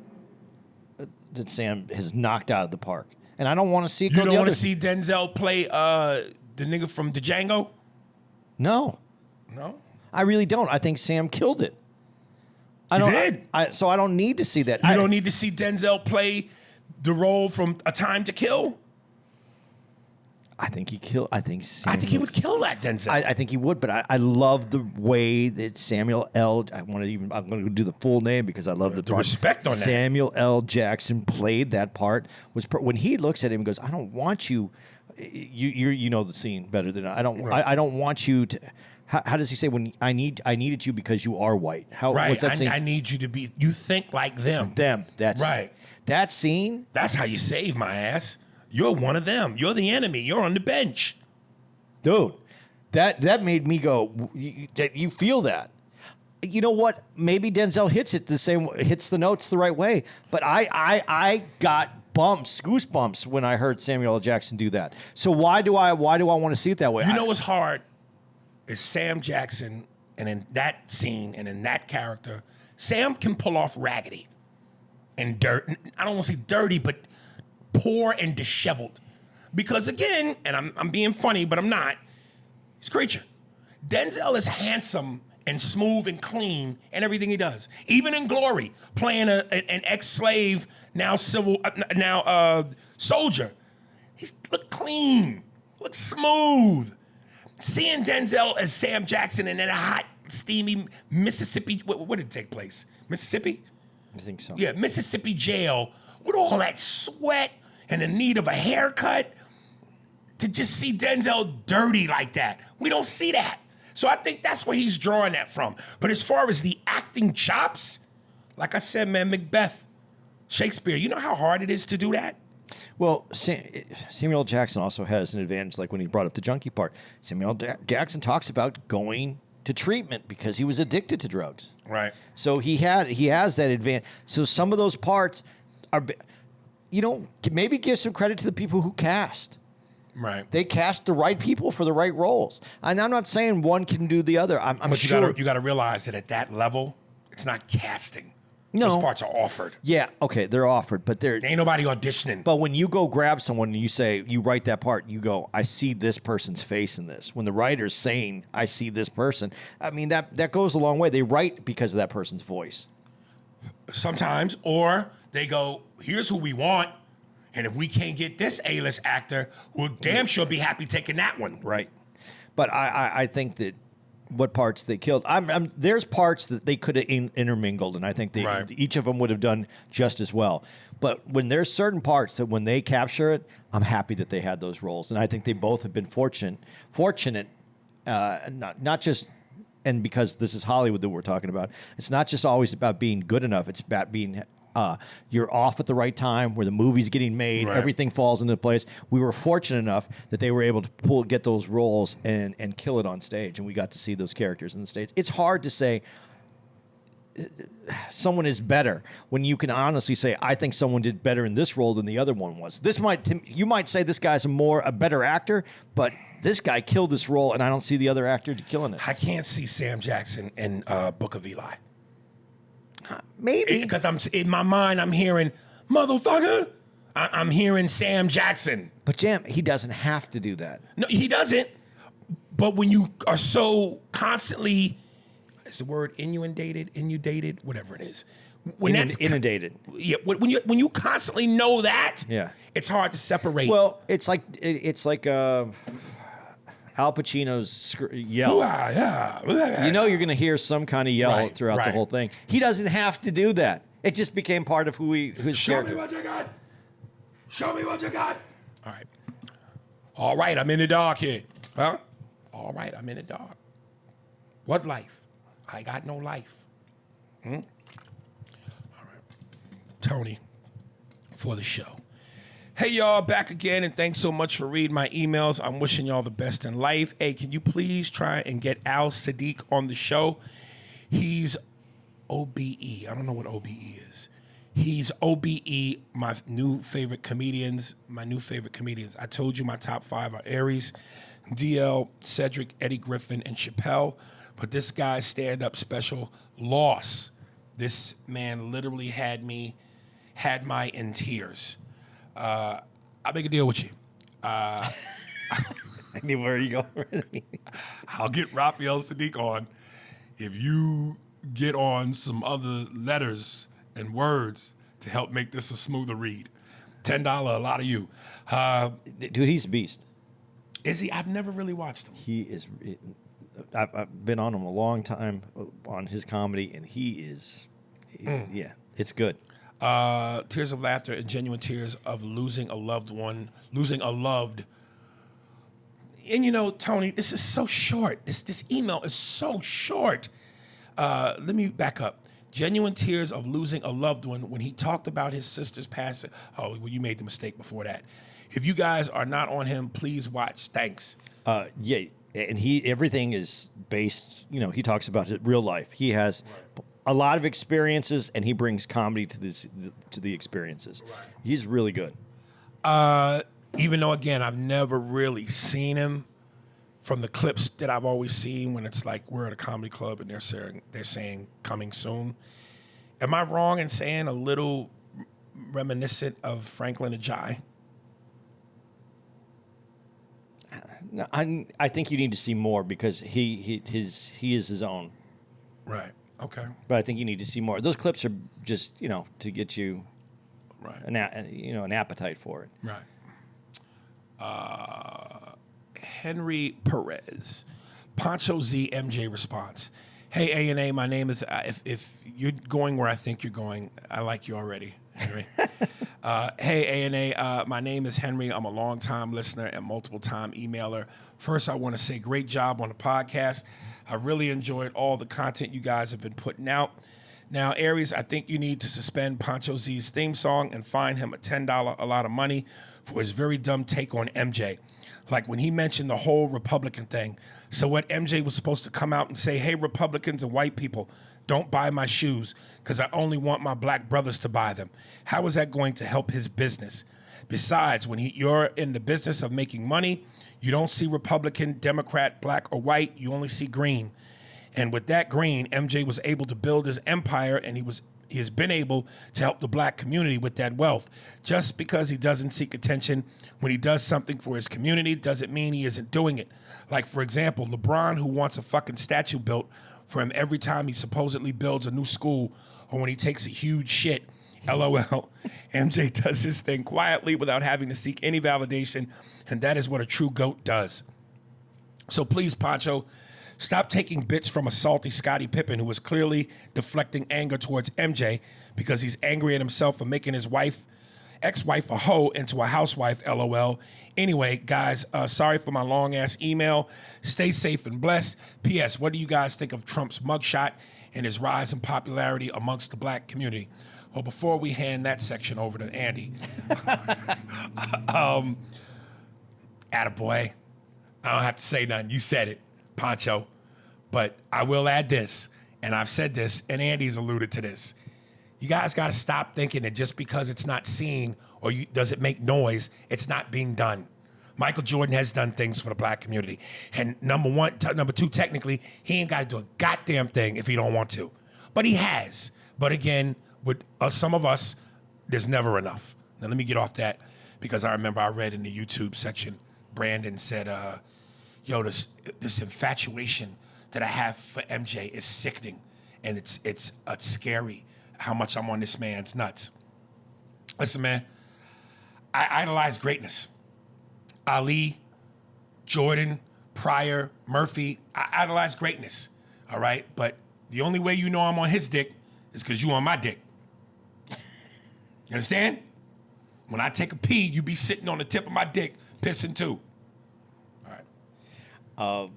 Speaker 4: Sam has knocked out of the park. And I don't want to see it go
Speaker 3: You don't
Speaker 4: the
Speaker 3: want
Speaker 4: other.
Speaker 3: to see Denzel play the nigga from Django?
Speaker 4: No.
Speaker 3: No?
Speaker 4: I really don't. I think Sam killed it. I
Speaker 3: He
Speaker 4: don't,
Speaker 3: did.
Speaker 4: So I don't need to see that.
Speaker 3: You don't need to see Denzel play the role from A Time to Kill?
Speaker 4: I think he killed. I think Sam.
Speaker 3: I think he would kill that Denzel.
Speaker 4: I think he would, but I love the way that Samuel L. I'm going to do the full name because I love the part.
Speaker 3: respect on that.
Speaker 4: Samuel L. Jackson played that part. When he looks at him and goes, "I don't want you." You know the scene better than I don't.
Speaker 3: Right.
Speaker 4: I don't want you to. How does he say when I needed you because you are white?
Speaker 3: right.
Speaker 4: What's that scene?
Speaker 3: I need you to be. You think like them.
Speaker 4: Them. That's
Speaker 3: Right.
Speaker 4: That scene.
Speaker 3: That's how you save my ass. You're one of them. You're the enemy. You're on the bench.
Speaker 4: Dude, that made me go. You feel that? You know what? Maybe Denzel hits the notes the right way. But I got goosebumps when I heard Samuel L. Jackson do that. So why do I want to see it that way?
Speaker 3: You know what's hard is Sam Jackson, and in that scene and in that character, Sam can pull off raggedy and dirt. I don't want to say dirty, but poor and disheveled. Because again, and I'm being funny, but I'm not, he's a creature. Denzel is handsome and smooth and clean in everything he does. Even in Glory, playing an ex-slave, now soldier. He look clean, look smooth. Seeing Denzel as Sam Jackson in a hot, steamy Mississippi, where did it take place? Mississippi?
Speaker 4: I think so.
Speaker 3: Yeah, Mississippi jail with all that sweat and the need of a haircut. To just see Denzel dirty like that. We don't see that. So I think that's where he's drawing that from. But as far as the acting chops, like I said, man, Macbeth, Shakespeare, you know how hard it is to do that?
Speaker 4: Well, Samuel L. Jackson also has an advantage, like when he brought up the junkie part. Samuel L. Jackson talks about going to treatment because he was addicted to drugs.
Speaker 3: Right.
Speaker 4: So he has that advantage. So some of those parts are, maybe give some credit to the people who cast.
Speaker 3: Right.
Speaker 4: They cast the right people for the right roles. And I'm not saying one can do the other. I'm
Speaker 3: But
Speaker 4: sure.
Speaker 3: you got to realize that at that level, it's not casting.
Speaker 4: No.
Speaker 3: Those parts are offered.
Speaker 4: Yeah, okay, they're offered, but they're.
Speaker 3: Ain't nobody auditioning.
Speaker 4: But when you go grab someone and you write that part, you go, I see this person's face in this. When the writer's saying, I see this person, I mean, that goes a long way. They write because of that person's voice.
Speaker 3: Sometimes, or they go, here's who we want. And if we can't get this A-list actor, we'll damn sure be happy taking that one.
Speaker 4: Right. But I think that what parts they killed, there's parts that they could have intermingled, and I think each of them would have done just as well. But when there's certain parts that when they capture it, I'm happy that they had those roles. And I think they both have been fortunate, not just, and because this is Hollywood that we're talking about, it's not just always about being good enough, it's about being you're off at the right time where the movie's getting made,
Speaker 3: right.
Speaker 4: Everything falls into place. We were fortunate enough that they were able to get those roles and kill it on stage, and we got to see those characters on the stage. It's hard to say someone is better when you can honestly say, I think someone did better in this role than the other one was. You might say this guy's a better actor, but this guy killed this role, and I don't see the other actor killing it.
Speaker 3: I can't see Sam Jackson in Book of Eli.
Speaker 4: Maybe.
Speaker 3: Because in my mind, I'm hearing, motherfucker. I'm hearing Sam Jackson.
Speaker 4: But Jam, he doesn't have to do that.
Speaker 3: No, he doesn't. But when you are so constantly, is the word inundated, whatever it is. When
Speaker 4: Inundated.
Speaker 3: Yeah, when you constantly know that,
Speaker 4: yeah,
Speaker 3: it's hard to separate.
Speaker 4: Well, it's like Al Pacino's yell.
Speaker 3: Yeah.
Speaker 4: You know you're going to hear some kind of yell throughout the whole thing. He doesn't have to do that. It just became part of his
Speaker 3: Show
Speaker 4: character.
Speaker 3: me what you got. Show me what you got. All right, I'm in the dark here. Huh? All right, I'm in the dark. What life? I got no life. All right. Tony, for the show. Hey, y'all, back again, and thanks so much for reading my emails. I'm wishing y'all the best in life. Hey, can you please try and get Al Sadiq on the show? He's OBE. I don't know what OBE is. He's OBE, my new favorite comedians. I told you my top 5 are Aries, DL, Cedric, Eddie Griffin, and Chappelle. But this guy's stand-up special, Loss. This man literally had my in tears. I'll make a deal with you.
Speaker 4: I knew where you go.
Speaker 3: I'll get Raphael Sadiq on if you get on some other letters and words to help make this a smoother read. $10, a lot of you.
Speaker 4: Dude, he's a beast.
Speaker 3: Is he? I've never really watched him.
Speaker 4: He is. I've been on him a long time on his comedy, and he is. Yeah, it's good.
Speaker 3: Tears of laughter and genuine tears of losing a loved one, losing a loved. And you know, Tony, this is so short. This email is so short. Let me back up. Genuine tears of losing a loved one when he talked about his sister's passing. Oh, well, you made the mistake before that. If you guys are not on him, please watch. Thanks.
Speaker 4: Yeah, and everything is based. He talks about it real life. He has. Right. A lot of experiences, and he brings comedy to the experiences. Right. He's really good.
Speaker 3: Even though, again, I've never really seen him from the clips that I've always seen when it's like we're at a comedy club and they're saying coming soon. Am I wrong in saying a little reminiscent of Franklin Ajayi?
Speaker 4: No, I think you need to see more because he is his own.
Speaker 3: Right. Okay.
Speaker 4: But I think you need to see more. Those clips are just, to get you
Speaker 3: Right.
Speaker 4: an appetite for it.
Speaker 3: Right. Henry Perez. Poncho Z MJ response. Hey, A&A, my name is, if you're going where I think you're going, I like you already, Henry. Hey, A&A, my name is Henry. I'm a long-time listener and multiple-time emailer. First, I want to say great job on the podcast. I really enjoyed all the content you guys have been putting out. Now, Aries, I think you need to suspend Poncho Z's theme song and fine him a $10 a lot of money for his very dumb take on MJ. Like when he mentioned the whole Republican thing. So what, MJ was supposed to come out and say, hey, Republicans and white people, don't buy my shoes because I only want my black brothers to buy them. How is that going to help his business? Besides, when you're in the business of making money, you don't see Republican, Democrat, black, or white. You only see green. And with that green, MJ was able to build his empire, and he has been able to help the black community with that wealth. Just because he doesn't seek attention when he does something for his community doesn't mean he isn't doing it. Like, for example, LeBron, who wants a fucking statue built for him every time he supposedly builds a new school or when he takes a huge shit. LOL. MJ does his thing quietly without having to seek any validation, and that is what a true GOAT does. So please, Poncho, stop taking bits from a salty Scottie Pippen who was clearly deflecting anger towards MJ because he's angry at himself for making his ex-wife a hoe into a housewife, LOL. Anyway, guys, sorry for my long-ass email. Stay safe and blessed. P.S. What do you guys think of Trump's mugshot and his rise in popularity amongst the black community? Well, before we hand that section over to Andy, attaboy, I don't have to say nothing. You said it, Poncho. But I will add this, and I've said this, and Andy's alluded to this. You guys got to stop thinking that just because it's not seen or does it make noise, it's not being done. Michael Jordan has done things for the black community. And number two, technically, he ain't got to do a goddamn thing if he don't want to. But he has. But again, with some of us, there's never enough. Now, let me get off that because I remember I read in the YouTube section, Brandon said, yo, this infatuation that I have for MJ is sickening. And it's scary how much I'm on this man's nuts. Listen, man, I idolize greatness. Ali, Jordan, Pryor, Murphy, I idolize greatness, all right? But the only way you know I'm on his dick is because you on my dick. You understand? When I take a pee, you be sitting on the tip of my dick, pissing too. All right.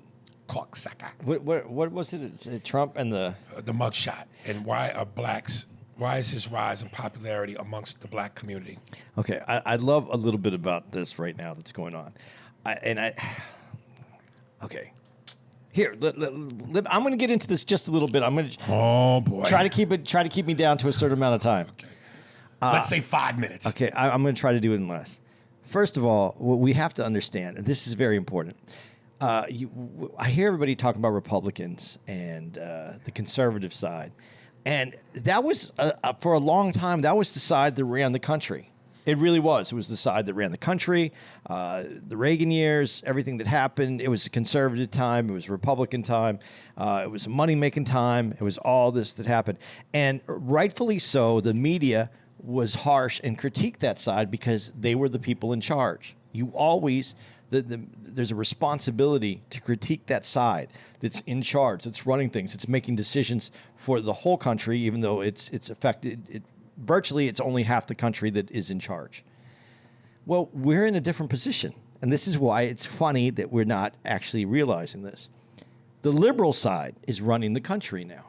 Speaker 3: Cocksucker.
Speaker 4: What was it? Trump and the
Speaker 3: mugshot, and why is his rise in popularity amongst the black community?
Speaker 4: Okay, I'd love a little bit about this right now that's going on. Okay. Here, I'm going to get into this just a little bit. I'm going to try to keep me down to a certain amount of time.
Speaker 3: Okay. Let's say 5 minutes.
Speaker 4: Okay, I'm going to try to do it in less. First of all, what we have to understand, and this is very important. I hear everybody talking about Republicans and the conservative side. And that was, for a long time, that was the side that ran the country. It really was. It was the side that ran the country. The Reagan years, everything that happened, it was a conservative time. It was a Republican time. It was a money-making time. It was all this that happened. And rightfully so, the media was harsh and critiqued that side because they were the people in charge. You always... there's a responsibility to critique that side that's in charge, that's running things, it's making decisions for the whole country, even though it's affected. Virtually, it's only half the country that is in charge. Well, we're in a different position, and this is why it's funny that we're not actually realizing this. The liberal side is running the country now.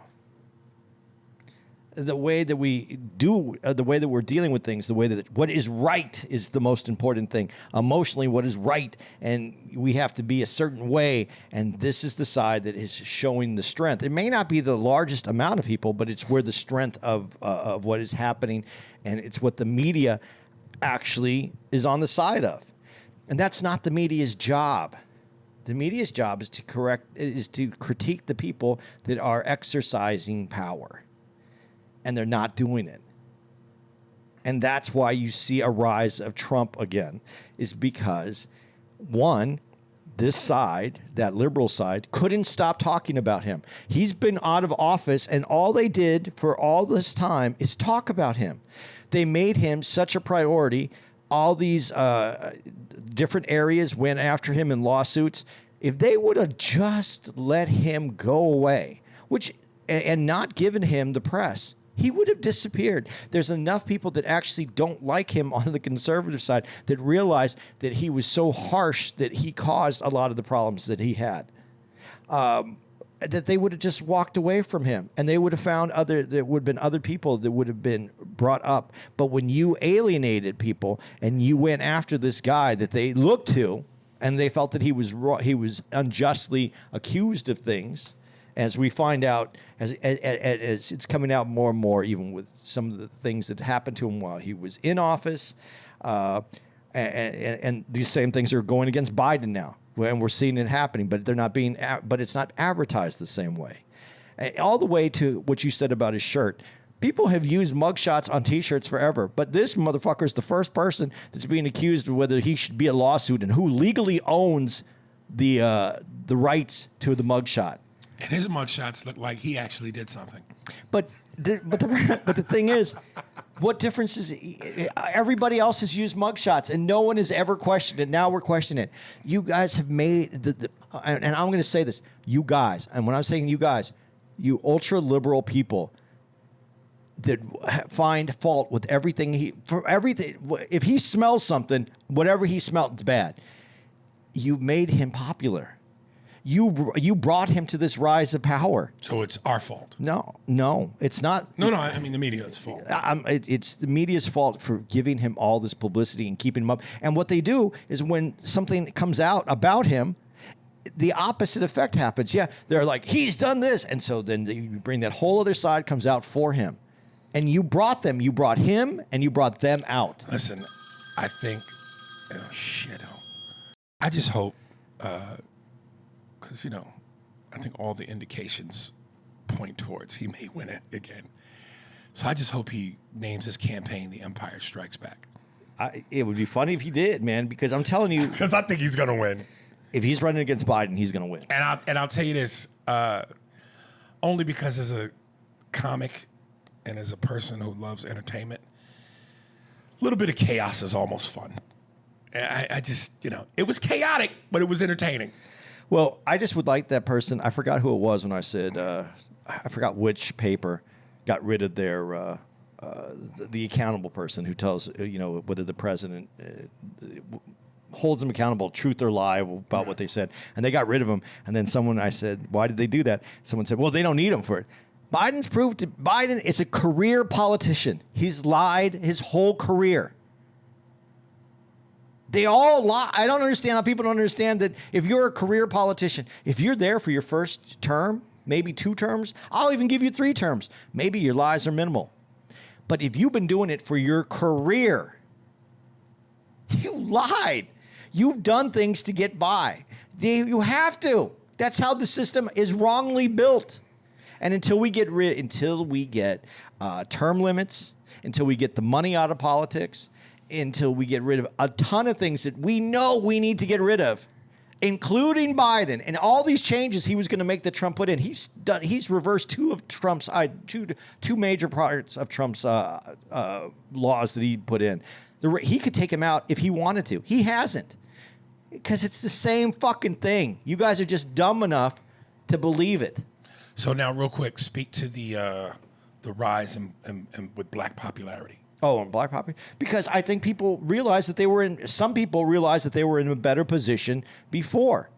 Speaker 4: The way that we do, the way that we're dealing with things, the way that what is right is the most important thing. Emotionally, what is right, and we have to be a certain way, and this is the side that is showing the strength. It may not be the largest amount of people, but it's where the strength of what is happening, and it's what the media actually is on the side of. And that's not the media's job. The media's job is to critique the people that are exercising power. And they're not doing it. And that's why you see a rise of Trump again, is because, one, this side, that liberal side, couldn't stop talking about him. He's been out of office, and all they did for all this time is talk about him. They made him such a priority. All these different areas went after him in lawsuits. If they would have just let him go away, and not given him the press, he would have disappeared. There's enough people that actually don't like him on the conservative side that realize that he was so harsh that he caused a lot of the problems that he had. That they would have just walked away from him, and they would have found there would have been other people that would have been brought up. But when you alienated people and you went after this guy that they looked to, and they felt that he was unjustly accused of things, as we find out, as it's coming out more and more, even with some of the things that happened to him while he was in office, and these same things are going against Biden now. And we're seeing it happening, but they're not being. But it's not advertised the same way. All the way to what you said about his shirt. People have used mugshots on T-shirts forever, but this motherfucker is the first person that's being accused of whether he should be a lawsuit and who legally owns the rights to the mugshot.
Speaker 3: And his mugshots look like he actually did something.
Speaker 4: But the thing is, what difference is it? Everybody else has used mugshots, and no one has ever questioned it. Now we're questioning it. You guys have made and I'm going to say this, you guys, and when I'm saying you guys, you ultra liberal people that find fault with everything for everything. If he smells something, whatever he smelled is bad. You made him popular. You brought him to this rise of power.
Speaker 3: So it's our fault.
Speaker 4: No, it's not.
Speaker 3: No, I mean the media's fault.
Speaker 4: It's the media's fault for giving him all this publicity and keeping him up. And what they do is when something comes out about him, the opposite effect happens. Yeah, they're like, he's done this. And so then you bring that whole other side comes out for him. And you brought them. You brought him and you brought them out.
Speaker 3: Listen, I think, I just hope, because, I think all the indications point towards he may win it again. So I just hope he names his campaign The Empire Strikes Back.
Speaker 4: It would be funny if he did, man, because I'm telling you.
Speaker 3: Because I think he's going to win.
Speaker 4: If he's running against Biden, he's going to win.
Speaker 3: And I'll tell you this, only because as a comic and as a person who loves entertainment, a little bit of chaos is almost fun. I just, it was chaotic, but it was entertaining.
Speaker 4: Well, I just would like that person. I forgot who it was when I said, I forgot which paper got rid of their, the accountable person who tells, whether the president holds them accountable, truth or lie about what they said. And they got rid of him. And then I said, why did they do that? Someone said, well, they don't need him for it. Biden is a career politician. He's lied his whole career. They all lie. I don't understand how people don't understand that if you're a career politician, if you're there for your first term, maybe 2 terms, I'll even give you 3 terms. Maybe your lies are minimal. But if you've been doing it for your career, you lied. You've done things to get by. You have to. That's how the system is wrongly built. And until we get term limits, until we get the money out of politics, until we get rid of a ton of things that we know we need to get rid of, including Biden and all these changes he was going to make that Trump put in. He's reversed 2 of Trump's two major parts of Trump's laws that he put in. He could take him out if he wanted to. He hasn't, because it's the same fucking thing. You guys are just dumb enough to believe it.
Speaker 3: So now, real quick, speak to the rise and with black popularity.
Speaker 4: Oh, and black popularity? Because I think people realize that some people realize that they were in a better position before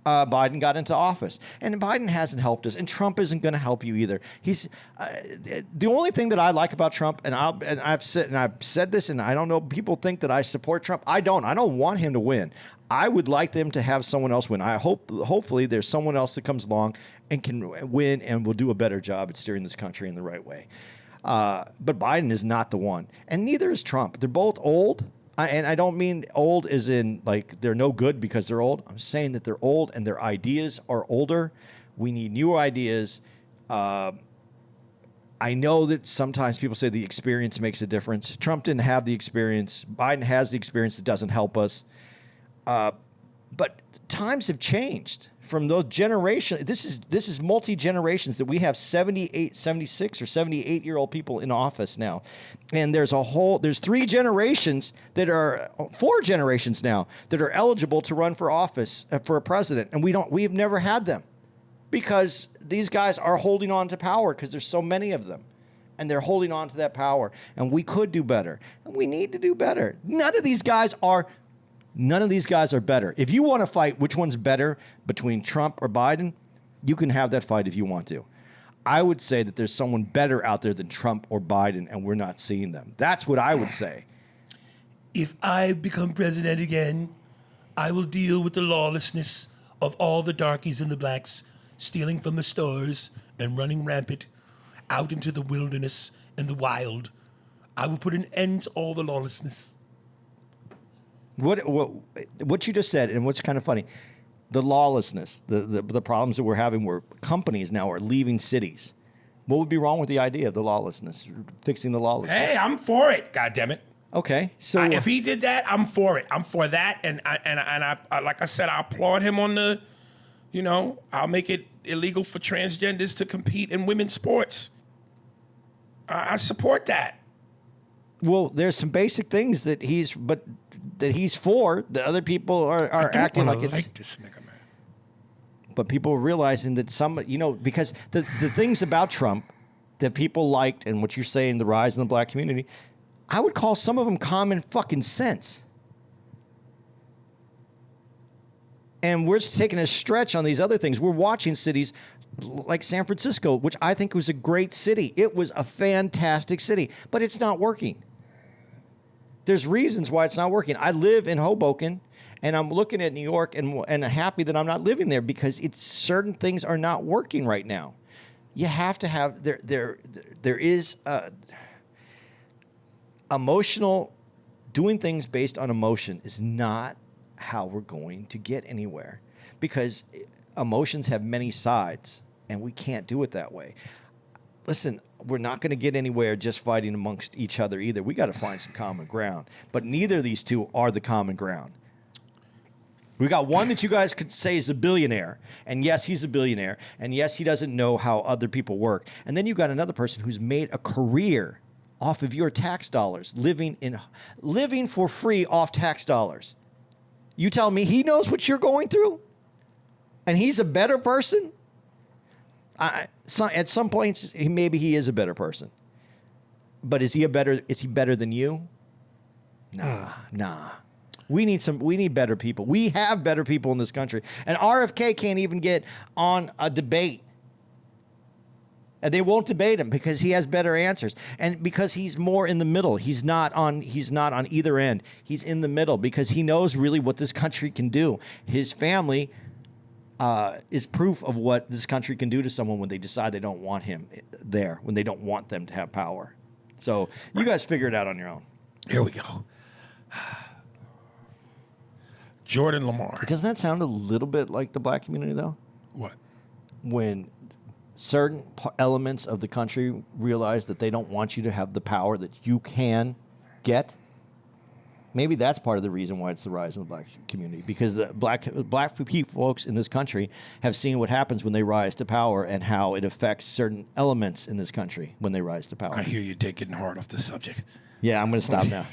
Speaker 4: Biden got into office. And Biden hasn't helped us, and Trump isn't going to help you either. He's the only thing that I like about Trump, and I've said this, and I don't know, people think that I support Trump. I don't want him to win. I would like them to have someone else win. Hopefully there's someone else that comes along and can win and will do a better job at steering this country in the right way. But Biden is not the one, and neither is Trump. They're both old, and I don't mean old as in like they're no good because they're old. I'm saying that they're old and their ideas are older. We need new ideas. I know that sometimes people say the experience makes a difference. Trump didn't have the experience. Biden has the experience that doesn't help us. But times have changed from those generations. This is multi-generations that we have 78, 76 or 78-year-old people in office now. And there's 4 generations now that are eligible to run for office for a president. And we have never had them because these guys are holding on to power because there's so many of them. And they're holding on to that power. And we could do better. And we need to do better. None of these guys are better. If you want to fight which one's better between Trump or Biden, you can have that fight if you want to. I would say that there's someone better out there than Trump or Biden, and we're not seeing them. That's what I would say.
Speaker 3: If I become president again, I will deal with the lawlessness of all the darkies and the blacks stealing from the stores and running rampant out into the wilderness and the wild. I will put an end to all the lawlessness.
Speaker 4: What you just said, and what's kind of funny, the lawlessness, the problems that we're having where companies now are leaving cities. What would be wrong with the idea of the lawlessness, fixing the lawlessness?
Speaker 3: Hey, I'm for it, goddammit.
Speaker 4: Okay, so
Speaker 3: If he did that, I'm for it. I'm for that, and I like I said, I applaud him on the, I'll make it illegal for transgenders to compete in women's sports. I support that.
Speaker 4: Well, there's some basic things that he's for. The other people are acting like it's
Speaker 3: this nigga, man.
Speaker 4: But people are realizing that because the things about Trump that people liked and what you're saying, the rise in the black community, I would call some of them common fucking sense. And we're taking a stretch on these other things. We're watching cities like San Francisco, which I think was a great city. It was a fantastic city, but it's not working. There's reasons why it's not working. I live in Hoboken, and I'm looking at New York and happy that I'm not living there because certain things are not working right now. You have to have there is emotional doing things based on emotion is not how we're going to get anywhere because emotions have many sides and we can't do it that way. Listen, we're not going to get anywhere just fighting amongst each other either. We got to find some common ground. But neither of these two are the common ground. We got one that you guys could say is a billionaire. And yes, he's a billionaire. And yes, he doesn't know how other people work. And then you got another person who's made a career off of your tax dollars, living for free off tax dollars. You tell me he knows what you're going through? And he's a better person? At some points, maybe he is a better person. But is he better than you? Nah. We need better people. We have better people in this country. And RFK can't even get on a debate. And they won't debate him because he has better answers. And because he's more in the middle. He's not on either end. He's in the middle because he knows really what this country can do. His family is proof of what this country can do to someone when they decide they don't want him there, when they don't want them to have power. So you guys figure it out on your own.
Speaker 3: Here we go. Jordan Lamar.
Speaker 4: Doesn't that sound a little bit like the black community, though?
Speaker 3: What?
Speaker 4: When certain elements of the country realize that they don't want you to have the power that you can get. Maybe that's part of the reason why it's the rise in the black community, because the black folks in this country have seen what happens when they rise to power and how it affects certain elements in this country when they rise to power.
Speaker 3: I hear you getting hard off the subject.
Speaker 4: Yeah, I'm going to stop now.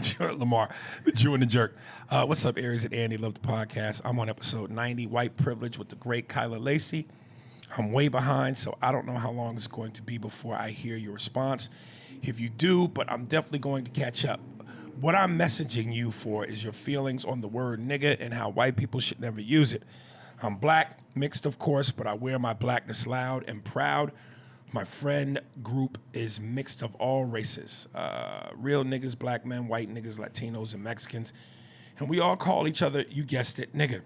Speaker 3: Jordan Lamar, the Jew and the Jerk. What's up, Aries and Andy? Love the podcast. I'm on episode 90, White Privilege with the great Kyla Lacey. I'm way behind, so I don't know how long it's going to be before I hear your response. If you do, but I'm definitely going to catch up. What I'm messaging you for is your feelings on the word nigga and how white people should never use it. I'm black, mixed of course, but I wear my blackness loud and proud. My friend group is mixed of all races. Real niggas, black men, white niggas, Latinos, and Mexicans. And we all call each other, you guessed it, nigga.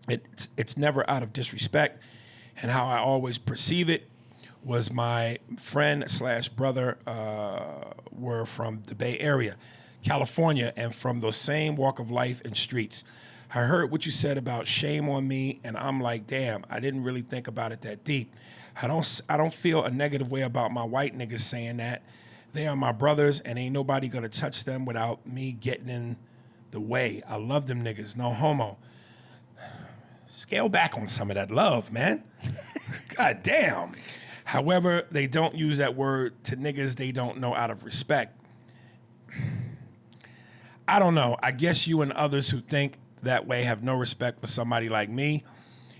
Speaker 3: It's never out of disrespect. And how I always perceive it was my friend / brother were from the Bay Area, California, and from the same walk of life and streets. I heard what you said about shame on me, and I'm like, damn, I didn't really think about it that deep. I don't feel a negative way about my white niggas saying that. They are my brothers, and ain't nobody gonna touch them without me getting in the way. I love them niggas. No homo. Scale back on some of that love, man. God damn. However, they don't use that word to niggas they don't know out of respect. I don't know. I guess you and others who think that way have no respect for somebody like me.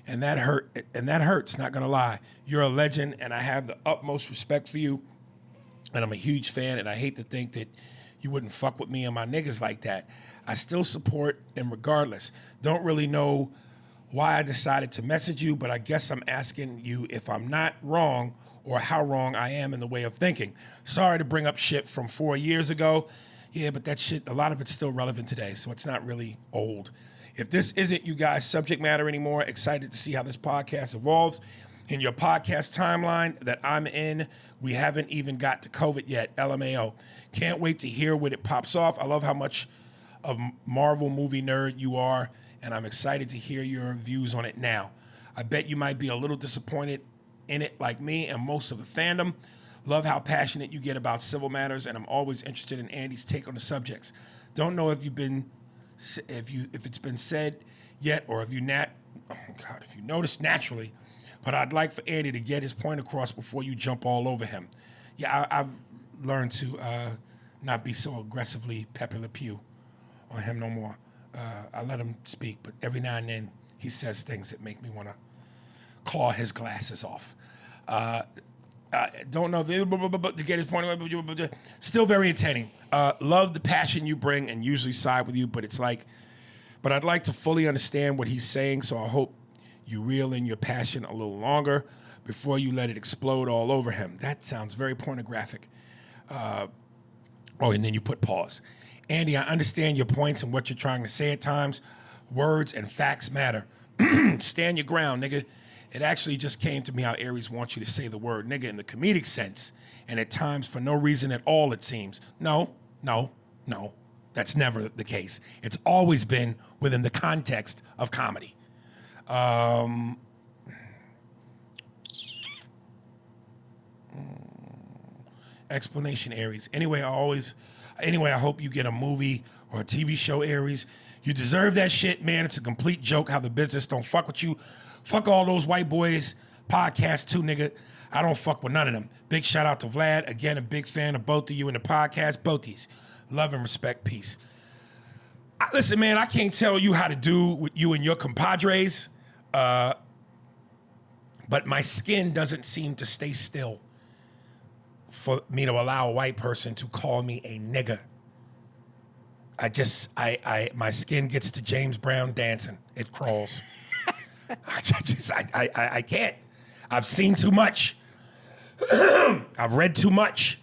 Speaker 3: And that hurts, not gonna lie. You're a legend, and I have the utmost respect for you. And I'm a huge fan, and I hate to think that you wouldn't fuck with me and my niggas like that. I still support and regardless. Don't really know why I decided to message you, but I guess I'm asking you if I'm not wrong or how wrong I am in the way of thinking. Sorry to bring up shit from 4 years ago. Yeah, but that shit, a lot of it's still relevant today, so it's not really old. If this isn't you guys' subject matter anymore, excited to see how this podcast evolves. In your podcast timeline that I'm in, we haven't even got to COVID yet, LMAO. Can't wait to hear when it pops off. I love how much of Marvel movie nerd you are, and I'm excited to hear your views on it now. I bet you might be a little disappointed in it like me and most of the fandom. Love how passionate you get about civil matters, and I'm always interested in Andy's take on the subjects. Don't know if it's been said yet, or if you noticed naturally, but I'd like for Andy to get his point across before you jump all over him. Yeah, I've learned to not be so aggressively Pepe Le Pew on him no more. I let him speak, but every now and then he says things that make me want to claw his glasses off. Don't know if to get his point. Still very entertaining. Love the passion you bring and usually side with you, but I'd like to fully understand what he's saying, so I hope you reel in your passion a little longer before you let it explode all over him. That sounds very pornographic. And then you put pause. Andy, I understand your points and what you're trying to say at times. Words and facts matter. Stand your ground, nigga. It actually just came to me how Aries wants you to say the word nigga in the comedic sense, and at times for no reason at all, it seems. No. That's never the case. It's always been within the context of comedy. Explanation, Aries. Anyway, I hope you get a movie or a TV show, Aries. You deserve that shit, man. It's a complete joke how the business don't fuck with you. Fuck all those white boys podcasts too, nigga. I don't fuck with none of them. Big shout out to Vlad. Again, a big fan of both of you in the podcast. Both. Love and respect. Peace. Listen, man, I can't tell you how to do with you and your compadres, but my skin doesn't seem to stay still for me to allow a white person to call me a nigga. My skin gets to James Brown dancing. It crawls. I can't. I've seen too much. I've read too much.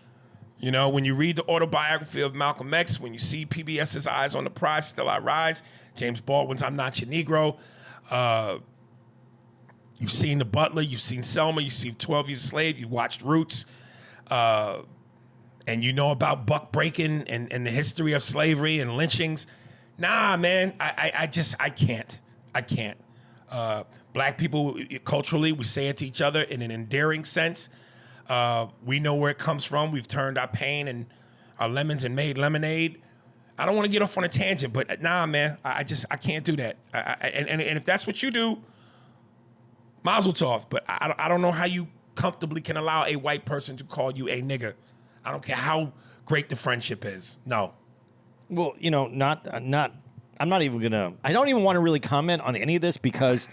Speaker 3: You know, when you read the autobiography of Malcolm X, when you see PBS's Eyes on the Prize, Still I Rise, James Baldwin's I'm Not Your Negro, you've seen The Butler, you've seen Selma, you've seen 12 Years a Slave, you watched Roots, and you know about buck breaking and the history of slavery and lynchings. Nah, man, I can't. I can't. Black people, culturally, we say it to each other in an endearing sense. We know where it comes from. We've turned our pain and our lemons and made lemonade. I don't want to get off on a tangent, but nah, man, I can't do that. And if that's what you do, mazel tov. But I don't know how you comfortably can allow a white person to call you a nigga. I don't care how great the friendship is. No.
Speaker 4: Well, you know, I'm not even gonna. I don't even want to really comment on any of this because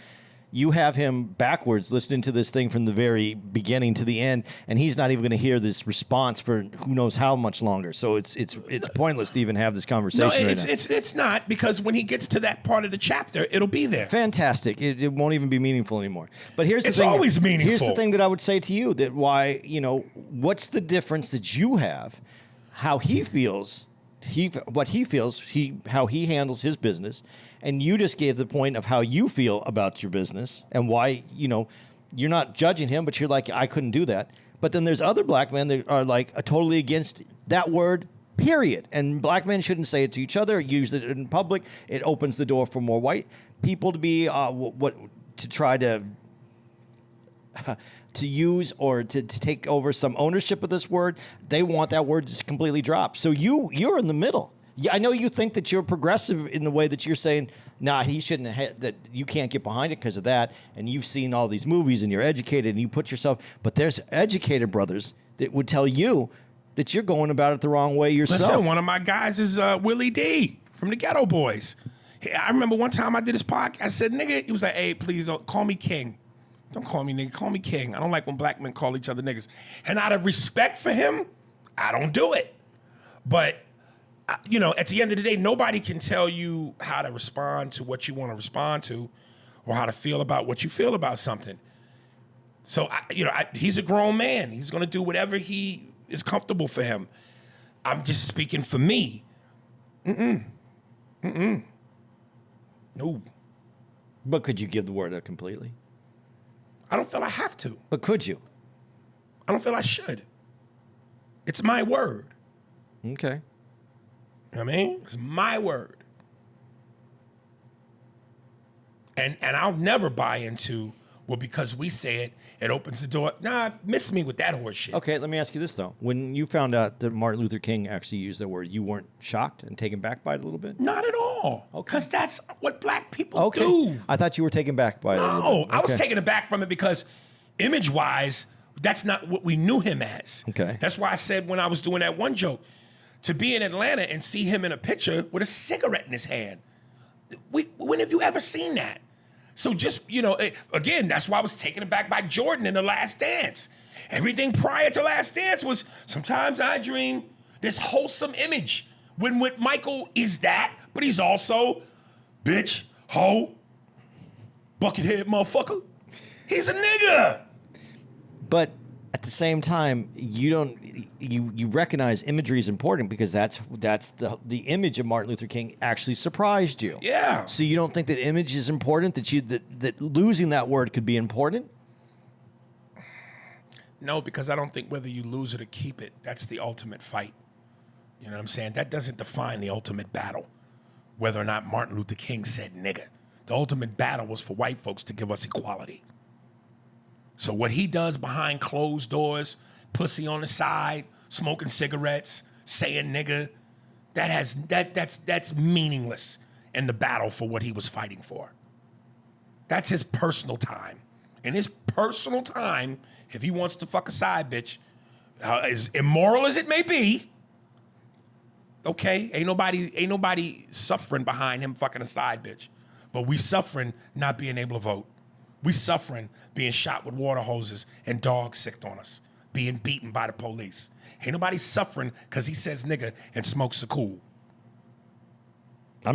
Speaker 4: you have him backwards listening to this thing from the very beginning to the end, and he's not even going to hear this response for who knows how much longer. So it's pointless to even have this conversation.
Speaker 3: No,
Speaker 4: right now.
Speaker 3: It's not, because when he gets to that part of the chapter, it'll be there.
Speaker 4: Fantastic. It won't even be meaningful anymore. But here's the thing.
Speaker 3: It's always meaningful.
Speaker 4: Here's the thing that I would say to you, that why, you know, what's the difference that you have, how he feels, how he handles his business, and you just gave the point of how you feel about your business and why, you know, you're not judging him, but you're like, I couldn't do that. But then there's other black men that are like totally against that word, period. And black men shouldn't say it to each other, use it in public. It opens the door for more white people to be to try to use or to take over some ownership of this word. They want that word just completely dropped. So you're in the middle. Yeah, I know you think that you're progressive in the way that you're saying, nah, he shouldn't have, that you can't get behind it because of that. And you've seen all these movies and you're educated and you put yourself, but there's educated brothers that would tell you that you're going about it the wrong way yourself.
Speaker 3: Listen, one of my guys is Willie D from the Ghetto Boys. I remember one time I did this podcast. I said, nigga, he was like, hey, please don't call me king. Don't call me nigga, call me king. I don't like when black men call each other niggas. And out of respect for him, I don't do it. But, you know, at the end of the day, nobody can tell you how to respond to what you want to respond to or how to feel about what you feel about something. So, he's a grown man. He's going to do whatever he is comfortable for him. I'm just speaking for me. No.
Speaker 4: But could you give the word up completely?
Speaker 3: I don't feel I have to.
Speaker 4: But could you?
Speaker 3: I don't feel I should. It's my word.
Speaker 4: Okay.
Speaker 3: You know what I mean? It's my word. And I'll never buy into, well, because we say it, it opens the door. Nah, miss me with that horse shit.
Speaker 4: Okay, let me ask you this, though. When you found out that Martin Luther King actually used that word, you weren't shocked and taken back by it a little bit?
Speaker 3: Not at all.
Speaker 4: Okay.
Speaker 3: Because that's what black people do.
Speaker 4: I thought you were taken back by it a little
Speaker 3: No,
Speaker 4: bit.
Speaker 3: I was
Speaker 4: Okay.
Speaker 3: taken aback from it because image-wise, that's not what we knew him as.
Speaker 4: Okay.
Speaker 3: That's why I said when I was doing that one joke, to be in Atlanta and see him in a picture with a cigarette in his hand. When have you ever seen that? So just, again, that's why I was taken aback by Jordan in The Last Dance. Everything prior to Last Dance was, sometimes I dream, this wholesome image. When with Michael is that, but he's also, bitch, hoe, buckethead motherfucker. He's a nigga.
Speaker 4: But at the same time, you recognize imagery is important because that's the image of Martin Luther King actually surprised you.
Speaker 3: Yeah.
Speaker 4: So you don't think that image is important, that losing that word could be important?
Speaker 3: No, because I don't think whether you lose it or keep it, that's the ultimate fight. You know what I'm saying? That doesn't define the ultimate battle, whether or not Martin Luther King said nigga. The ultimate battle was for white folks to give us equality. So what he does behind closed doors, pussy on the side, smoking cigarettes, saying nigga, that's meaningless in the battle for what he was fighting for. That's his personal time. In his personal time, if he wants to fuck a side bitch, as immoral as it may be, okay, ain't nobody suffering behind him fucking a side bitch. But we suffering not being able to vote. We suffering being shot with water hoses and dogs sicked on us, being beaten by the police. Ain't nobody suffering because he says nigga and smokes a cool.
Speaker 4: I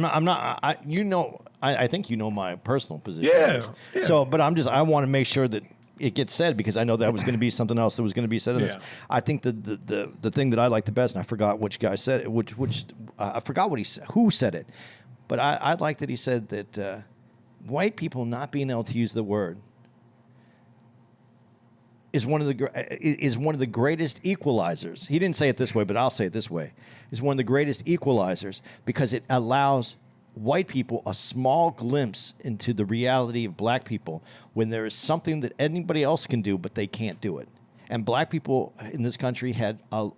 Speaker 4: think you know my personal position.
Speaker 3: Yeah.
Speaker 4: So, but I want to make sure that it gets said because I know that was going to be something else that was going to be said in this.
Speaker 3: Yeah.
Speaker 4: I think the thing that I like the best, and I forgot which guy said it, I forgot what he said, who said it, but I like that he said that white people not being able to use the word is one of the greatest equalizers. He didn't say it this way, but I'll say it this way. Is one of the greatest equalizers because it allows white people a small glimpse into the reality of black people when there is something that anybody else can do, but they can't do it. And black people in this country had a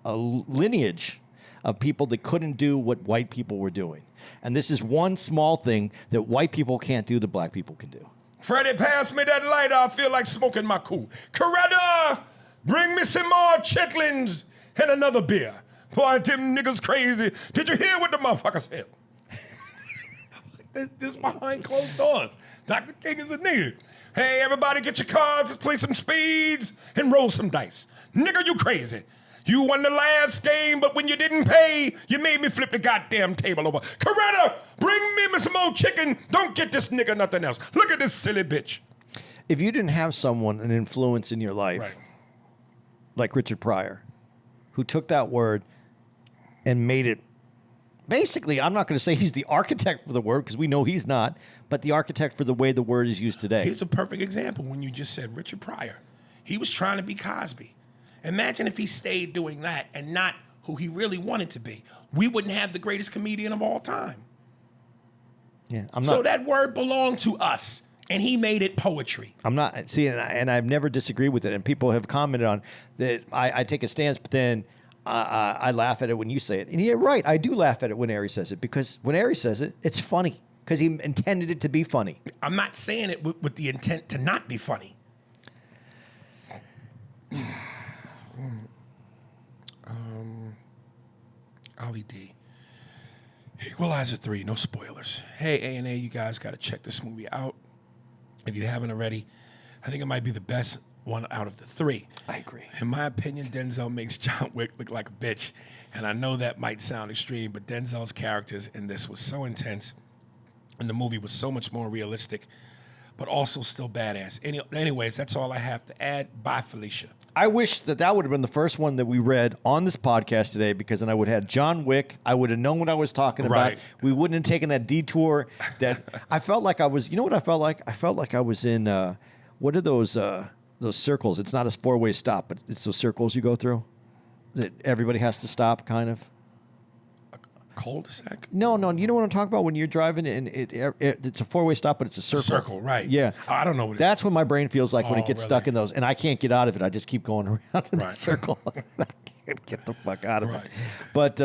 Speaker 4: lineage of people that couldn't do what white people were doing. And this is one small thing that white people can't do that black people can do.
Speaker 3: Freddie, pass me that lighter. I feel like smoking my cool. Coretta, bring me some more chitlins and another beer. Boy, them niggas crazy. Did you hear what the motherfucker said? This behind closed doors. Dr. King is a nigga. Hey, everybody get your cards, let's play some speeds and roll some dice. Nigga, you crazy. You won the last game, but when you didn't pay, you made me flip the goddamn table over. Coretta, bring me some more chicken. Don't get this nigga nothing else. Look at this silly bitch.
Speaker 4: If you didn't have someone, an influence in your life,
Speaker 3: Right.
Speaker 4: like Richard Pryor, who took that word and made it, basically, I'm not going to say he's the architect for the word, because we know he's not, but the architect for the way the word is used today.
Speaker 3: Here's a perfect example when you just said Richard Pryor. He was trying to be Cosby. Imagine if he stayed doing that and not who he really wanted to be. We wouldn't have the greatest comedian of all time.
Speaker 4: Yeah, I'm not.
Speaker 3: So that word belonged to us, and he made it poetry.
Speaker 4: I'm not. See, and I've never disagreed with it, and people have commented on that. I take a stance, but then I laugh at it when you say it. And you're right. I do laugh at it when Ari says it, because when Ari says it, it's funny because he intended it to be funny.
Speaker 3: I'm not saying it with the intent to not be funny. Ollie D. Equalizer 3, no spoilers. Hey, A&A, you guys got to check this movie out. If you haven't already, I think it might be the best one out of the three.
Speaker 4: I agree.
Speaker 3: In my opinion, Denzel makes John Wick look like a bitch. And I know that might sound extreme, but Denzel's characters in this was so intense, and the movie was so much more realistic, but also still badass. Anyways, that's all I have to add. Bye, Felicia.
Speaker 4: I wish that would have been the first one that we read on this podcast today, because then I would have had John Wick. I would have known what I was talking about.
Speaker 3: Right.
Speaker 4: We wouldn't have taken that detour. That I felt like I was. You know what I felt like? I felt like I was in. What are those circles? It's not a four-way stop, but it's those circles you go through that everybody has to stop, kind of.
Speaker 3: Cul-de-sac?
Speaker 4: No. You know what I'm talking about when you're driving and it's a four-way stop, but it's a circle.
Speaker 3: Circle, right.
Speaker 4: Yeah.
Speaker 3: I don't know what it
Speaker 4: That's what my brain feels like when it gets
Speaker 3: really?
Speaker 4: stuck in those. And I can't get out of it. I just keep going around in the
Speaker 3: Right.
Speaker 4: circle. I can't get the fuck out of
Speaker 3: Right.
Speaker 4: it. But,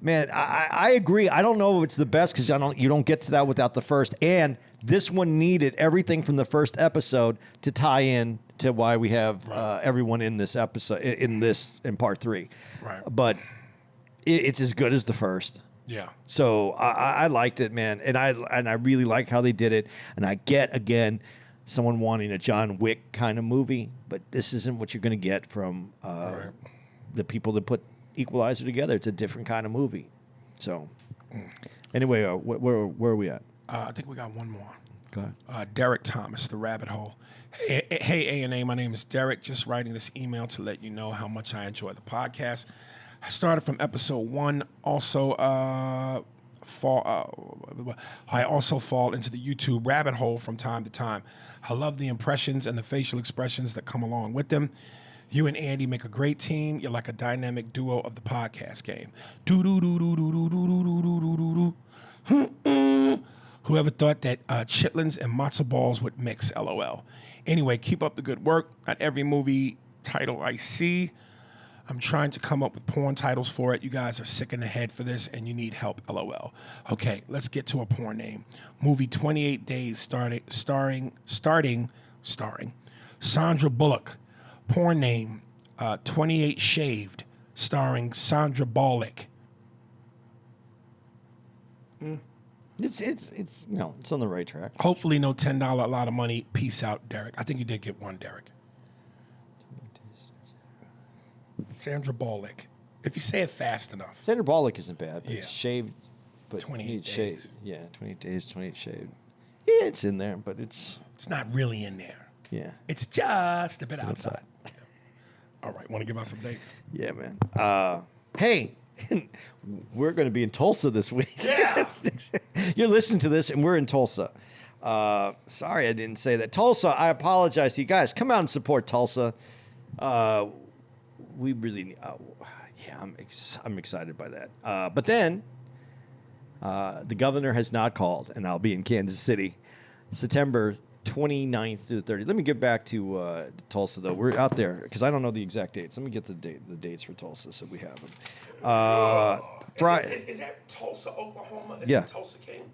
Speaker 4: man, I agree. I don't know if it's the best because you don't get to that without the first. And this one needed everything from the first episode to tie in to why we have everyone in this episode, in part 3.
Speaker 3: Right.
Speaker 4: But it's as good as the first.
Speaker 3: Yeah.
Speaker 4: So I liked it, man, and I really like how they did it. And I get, again, someone wanting a John Wick kind of movie, but this isn't what you're going to get from the people that put Equalizer together. It's a different kind of movie. So anyway, where are we at?
Speaker 3: I think we got one more.
Speaker 4: Go ahead.
Speaker 3: Derek Thomas, The Rabbit Hole. Hey, A&A, my name is Derek. Just writing this email to let you know how much I enjoy the podcast. I started from episode 1. Also, I also fall into the YouTube rabbit hole from time to time. I love the impressions and the facial expressions that come along with them. You and Andy make a great team. You're like a dynamic duo of the podcast game. Whoever thought that chitlins and matzo balls would mix? LOL. Anyway, keep up the good work. Not every movie title I see, I'm trying to come up with porn titles for it. You guys are sick in the head for this, and you need help, LOL. Okay, let's get to a porn name. Movie 28 Days, starring Sandra Bullock. Porn name 28 Shaved, starring Sandra Bullock.
Speaker 4: It's on the right track.
Speaker 3: Hopefully, no $10 a lot of money. Peace out, Derek. I think you did get one, Derek. Sandra Bullock. If you say it fast enough.
Speaker 4: Sandra Bullock isn't bad, but
Speaker 3: Yeah.
Speaker 4: it's shaved. But
Speaker 3: 28 days.
Speaker 4: Shaved. Yeah, 28 days, 28 shaved. Yeah, it's in there, but it's
Speaker 3: not really in there.
Speaker 4: Yeah.
Speaker 3: It's just a bit outside. Yeah. All right, want to give out some dates?
Speaker 4: Yeah, man. Hey, we're going to be in Tulsa this week.
Speaker 3: Yeah.
Speaker 4: You're listening to this, and we're in Tulsa. Sorry I didn't say that. Tulsa, I apologize to you guys. Come out and support Tulsa. We really, I'm excited by that. But then, the governor has not called, and I'll be in Kansas City, September 29th through the 30th. Let me get back to Tulsa, though. We're out there, because I don't know the exact dates. Let me get the dates for Tulsa, so we have them.
Speaker 3: Is that Tulsa, Oklahoma?
Speaker 4: Yeah.
Speaker 3: Tulsa King?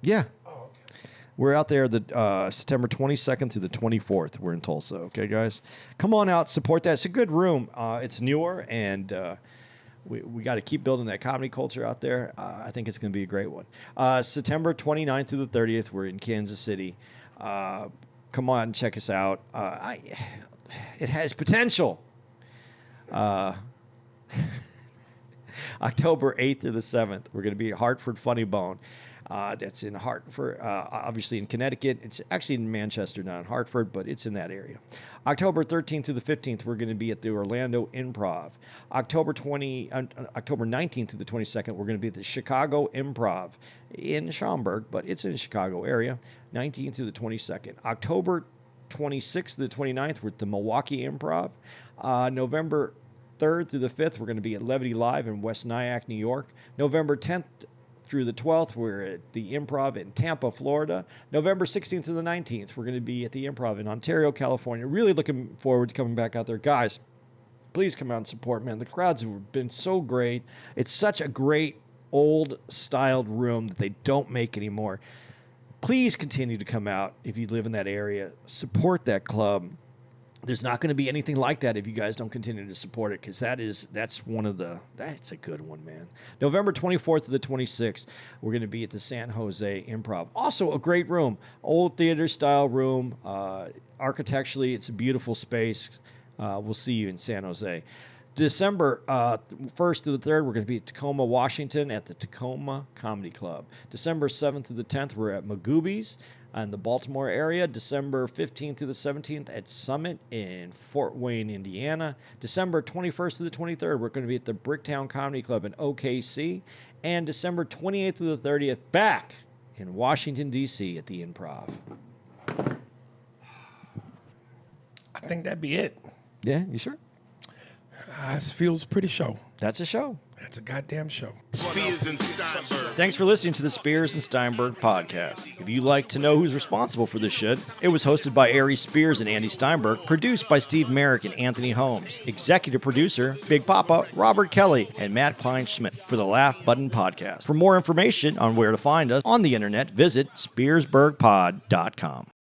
Speaker 4: Yeah.
Speaker 3: Oh, okay.
Speaker 4: We're out there the September 22nd through the 24th. We're in Tulsa. Okay, guys? Come on out. Support that. It's a good room. It's newer, and we got to keep building that comedy culture out there. I think it's going to be a great one. September 29th through the 30th, we're in Kansas City. Come on and check us out. It has potential. October 8th through the 7th, we're going to be at Hartford Funny Bone. That's in Hartford, obviously in Connecticut. It's actually in Manchester, not in Hartford, but it's in that area. October 13th through the 15th, we're going to be at the Orlando Improv. October 19th through the 22nd, we're going to be at the Chicago Improv in Schaumburg, but it's in the Chicago area, 19th through the 22nd. October 26th to the 29th, we're at the Milwaukee Improv. November 3rd through the 5th, we're going to be at Levity Live in West Nyack, New York. November 10th through the 12th, we're at the Improv in Tampa, Florida. November 16th to the 19th, we're going to be at the Improv in Ontario, California. Really looking forward to coming back out there. Guys, Please come out and support, man. The crowds have been so great. It's such a great old-styled room that they don't make anymore. Please continue to come out if you live in that area. Support that club. There's not going to be anything like that if you guys don't continue to support it, because that's a good one, man. November 24th to the 26th, we're going to be at the San Jose Improv. Also a great room, old theater style room. Architecturally, it's a beautiful space. We'll see you in San Jose. December 1st to the 3rd, we're going to be at Tacoma, Washington at the Tacoma Comedy Club. December 7th to the 10th, we're at Magooby's in the Baltimore area. December 15th to the 17th at Summit in Fort Wayne, Indiana. December 21st to the 23rd, we're going to be at the Bricktown Comedy Club in OKC. And December 28th to the 30th, back in Washington, D.C. at the Improv.
Speaker 3: I think that'd be it.
Speaker 4: Yeah, you sure?
Speaker 3: This feels pretty show.
Speaker 4: That's a show.
Speaker 3: That's a goddamn show.
Speaker 1: Spears and Steinberg.
Speaker 4: Thanks for listening to the Spears and Steinberg podcast. If you'd like to know who's responsible for this shit, it was hosted by Ari Spears and Andy Steinberg, produced by Steve Merrick and Anthony Holmes, executive producer, Big Papa, Robert Kelly, and Matt Kleinschmidt for the Laugh Button podcast. For more information on where to find us on the internet, visit SpearsburgPod.com.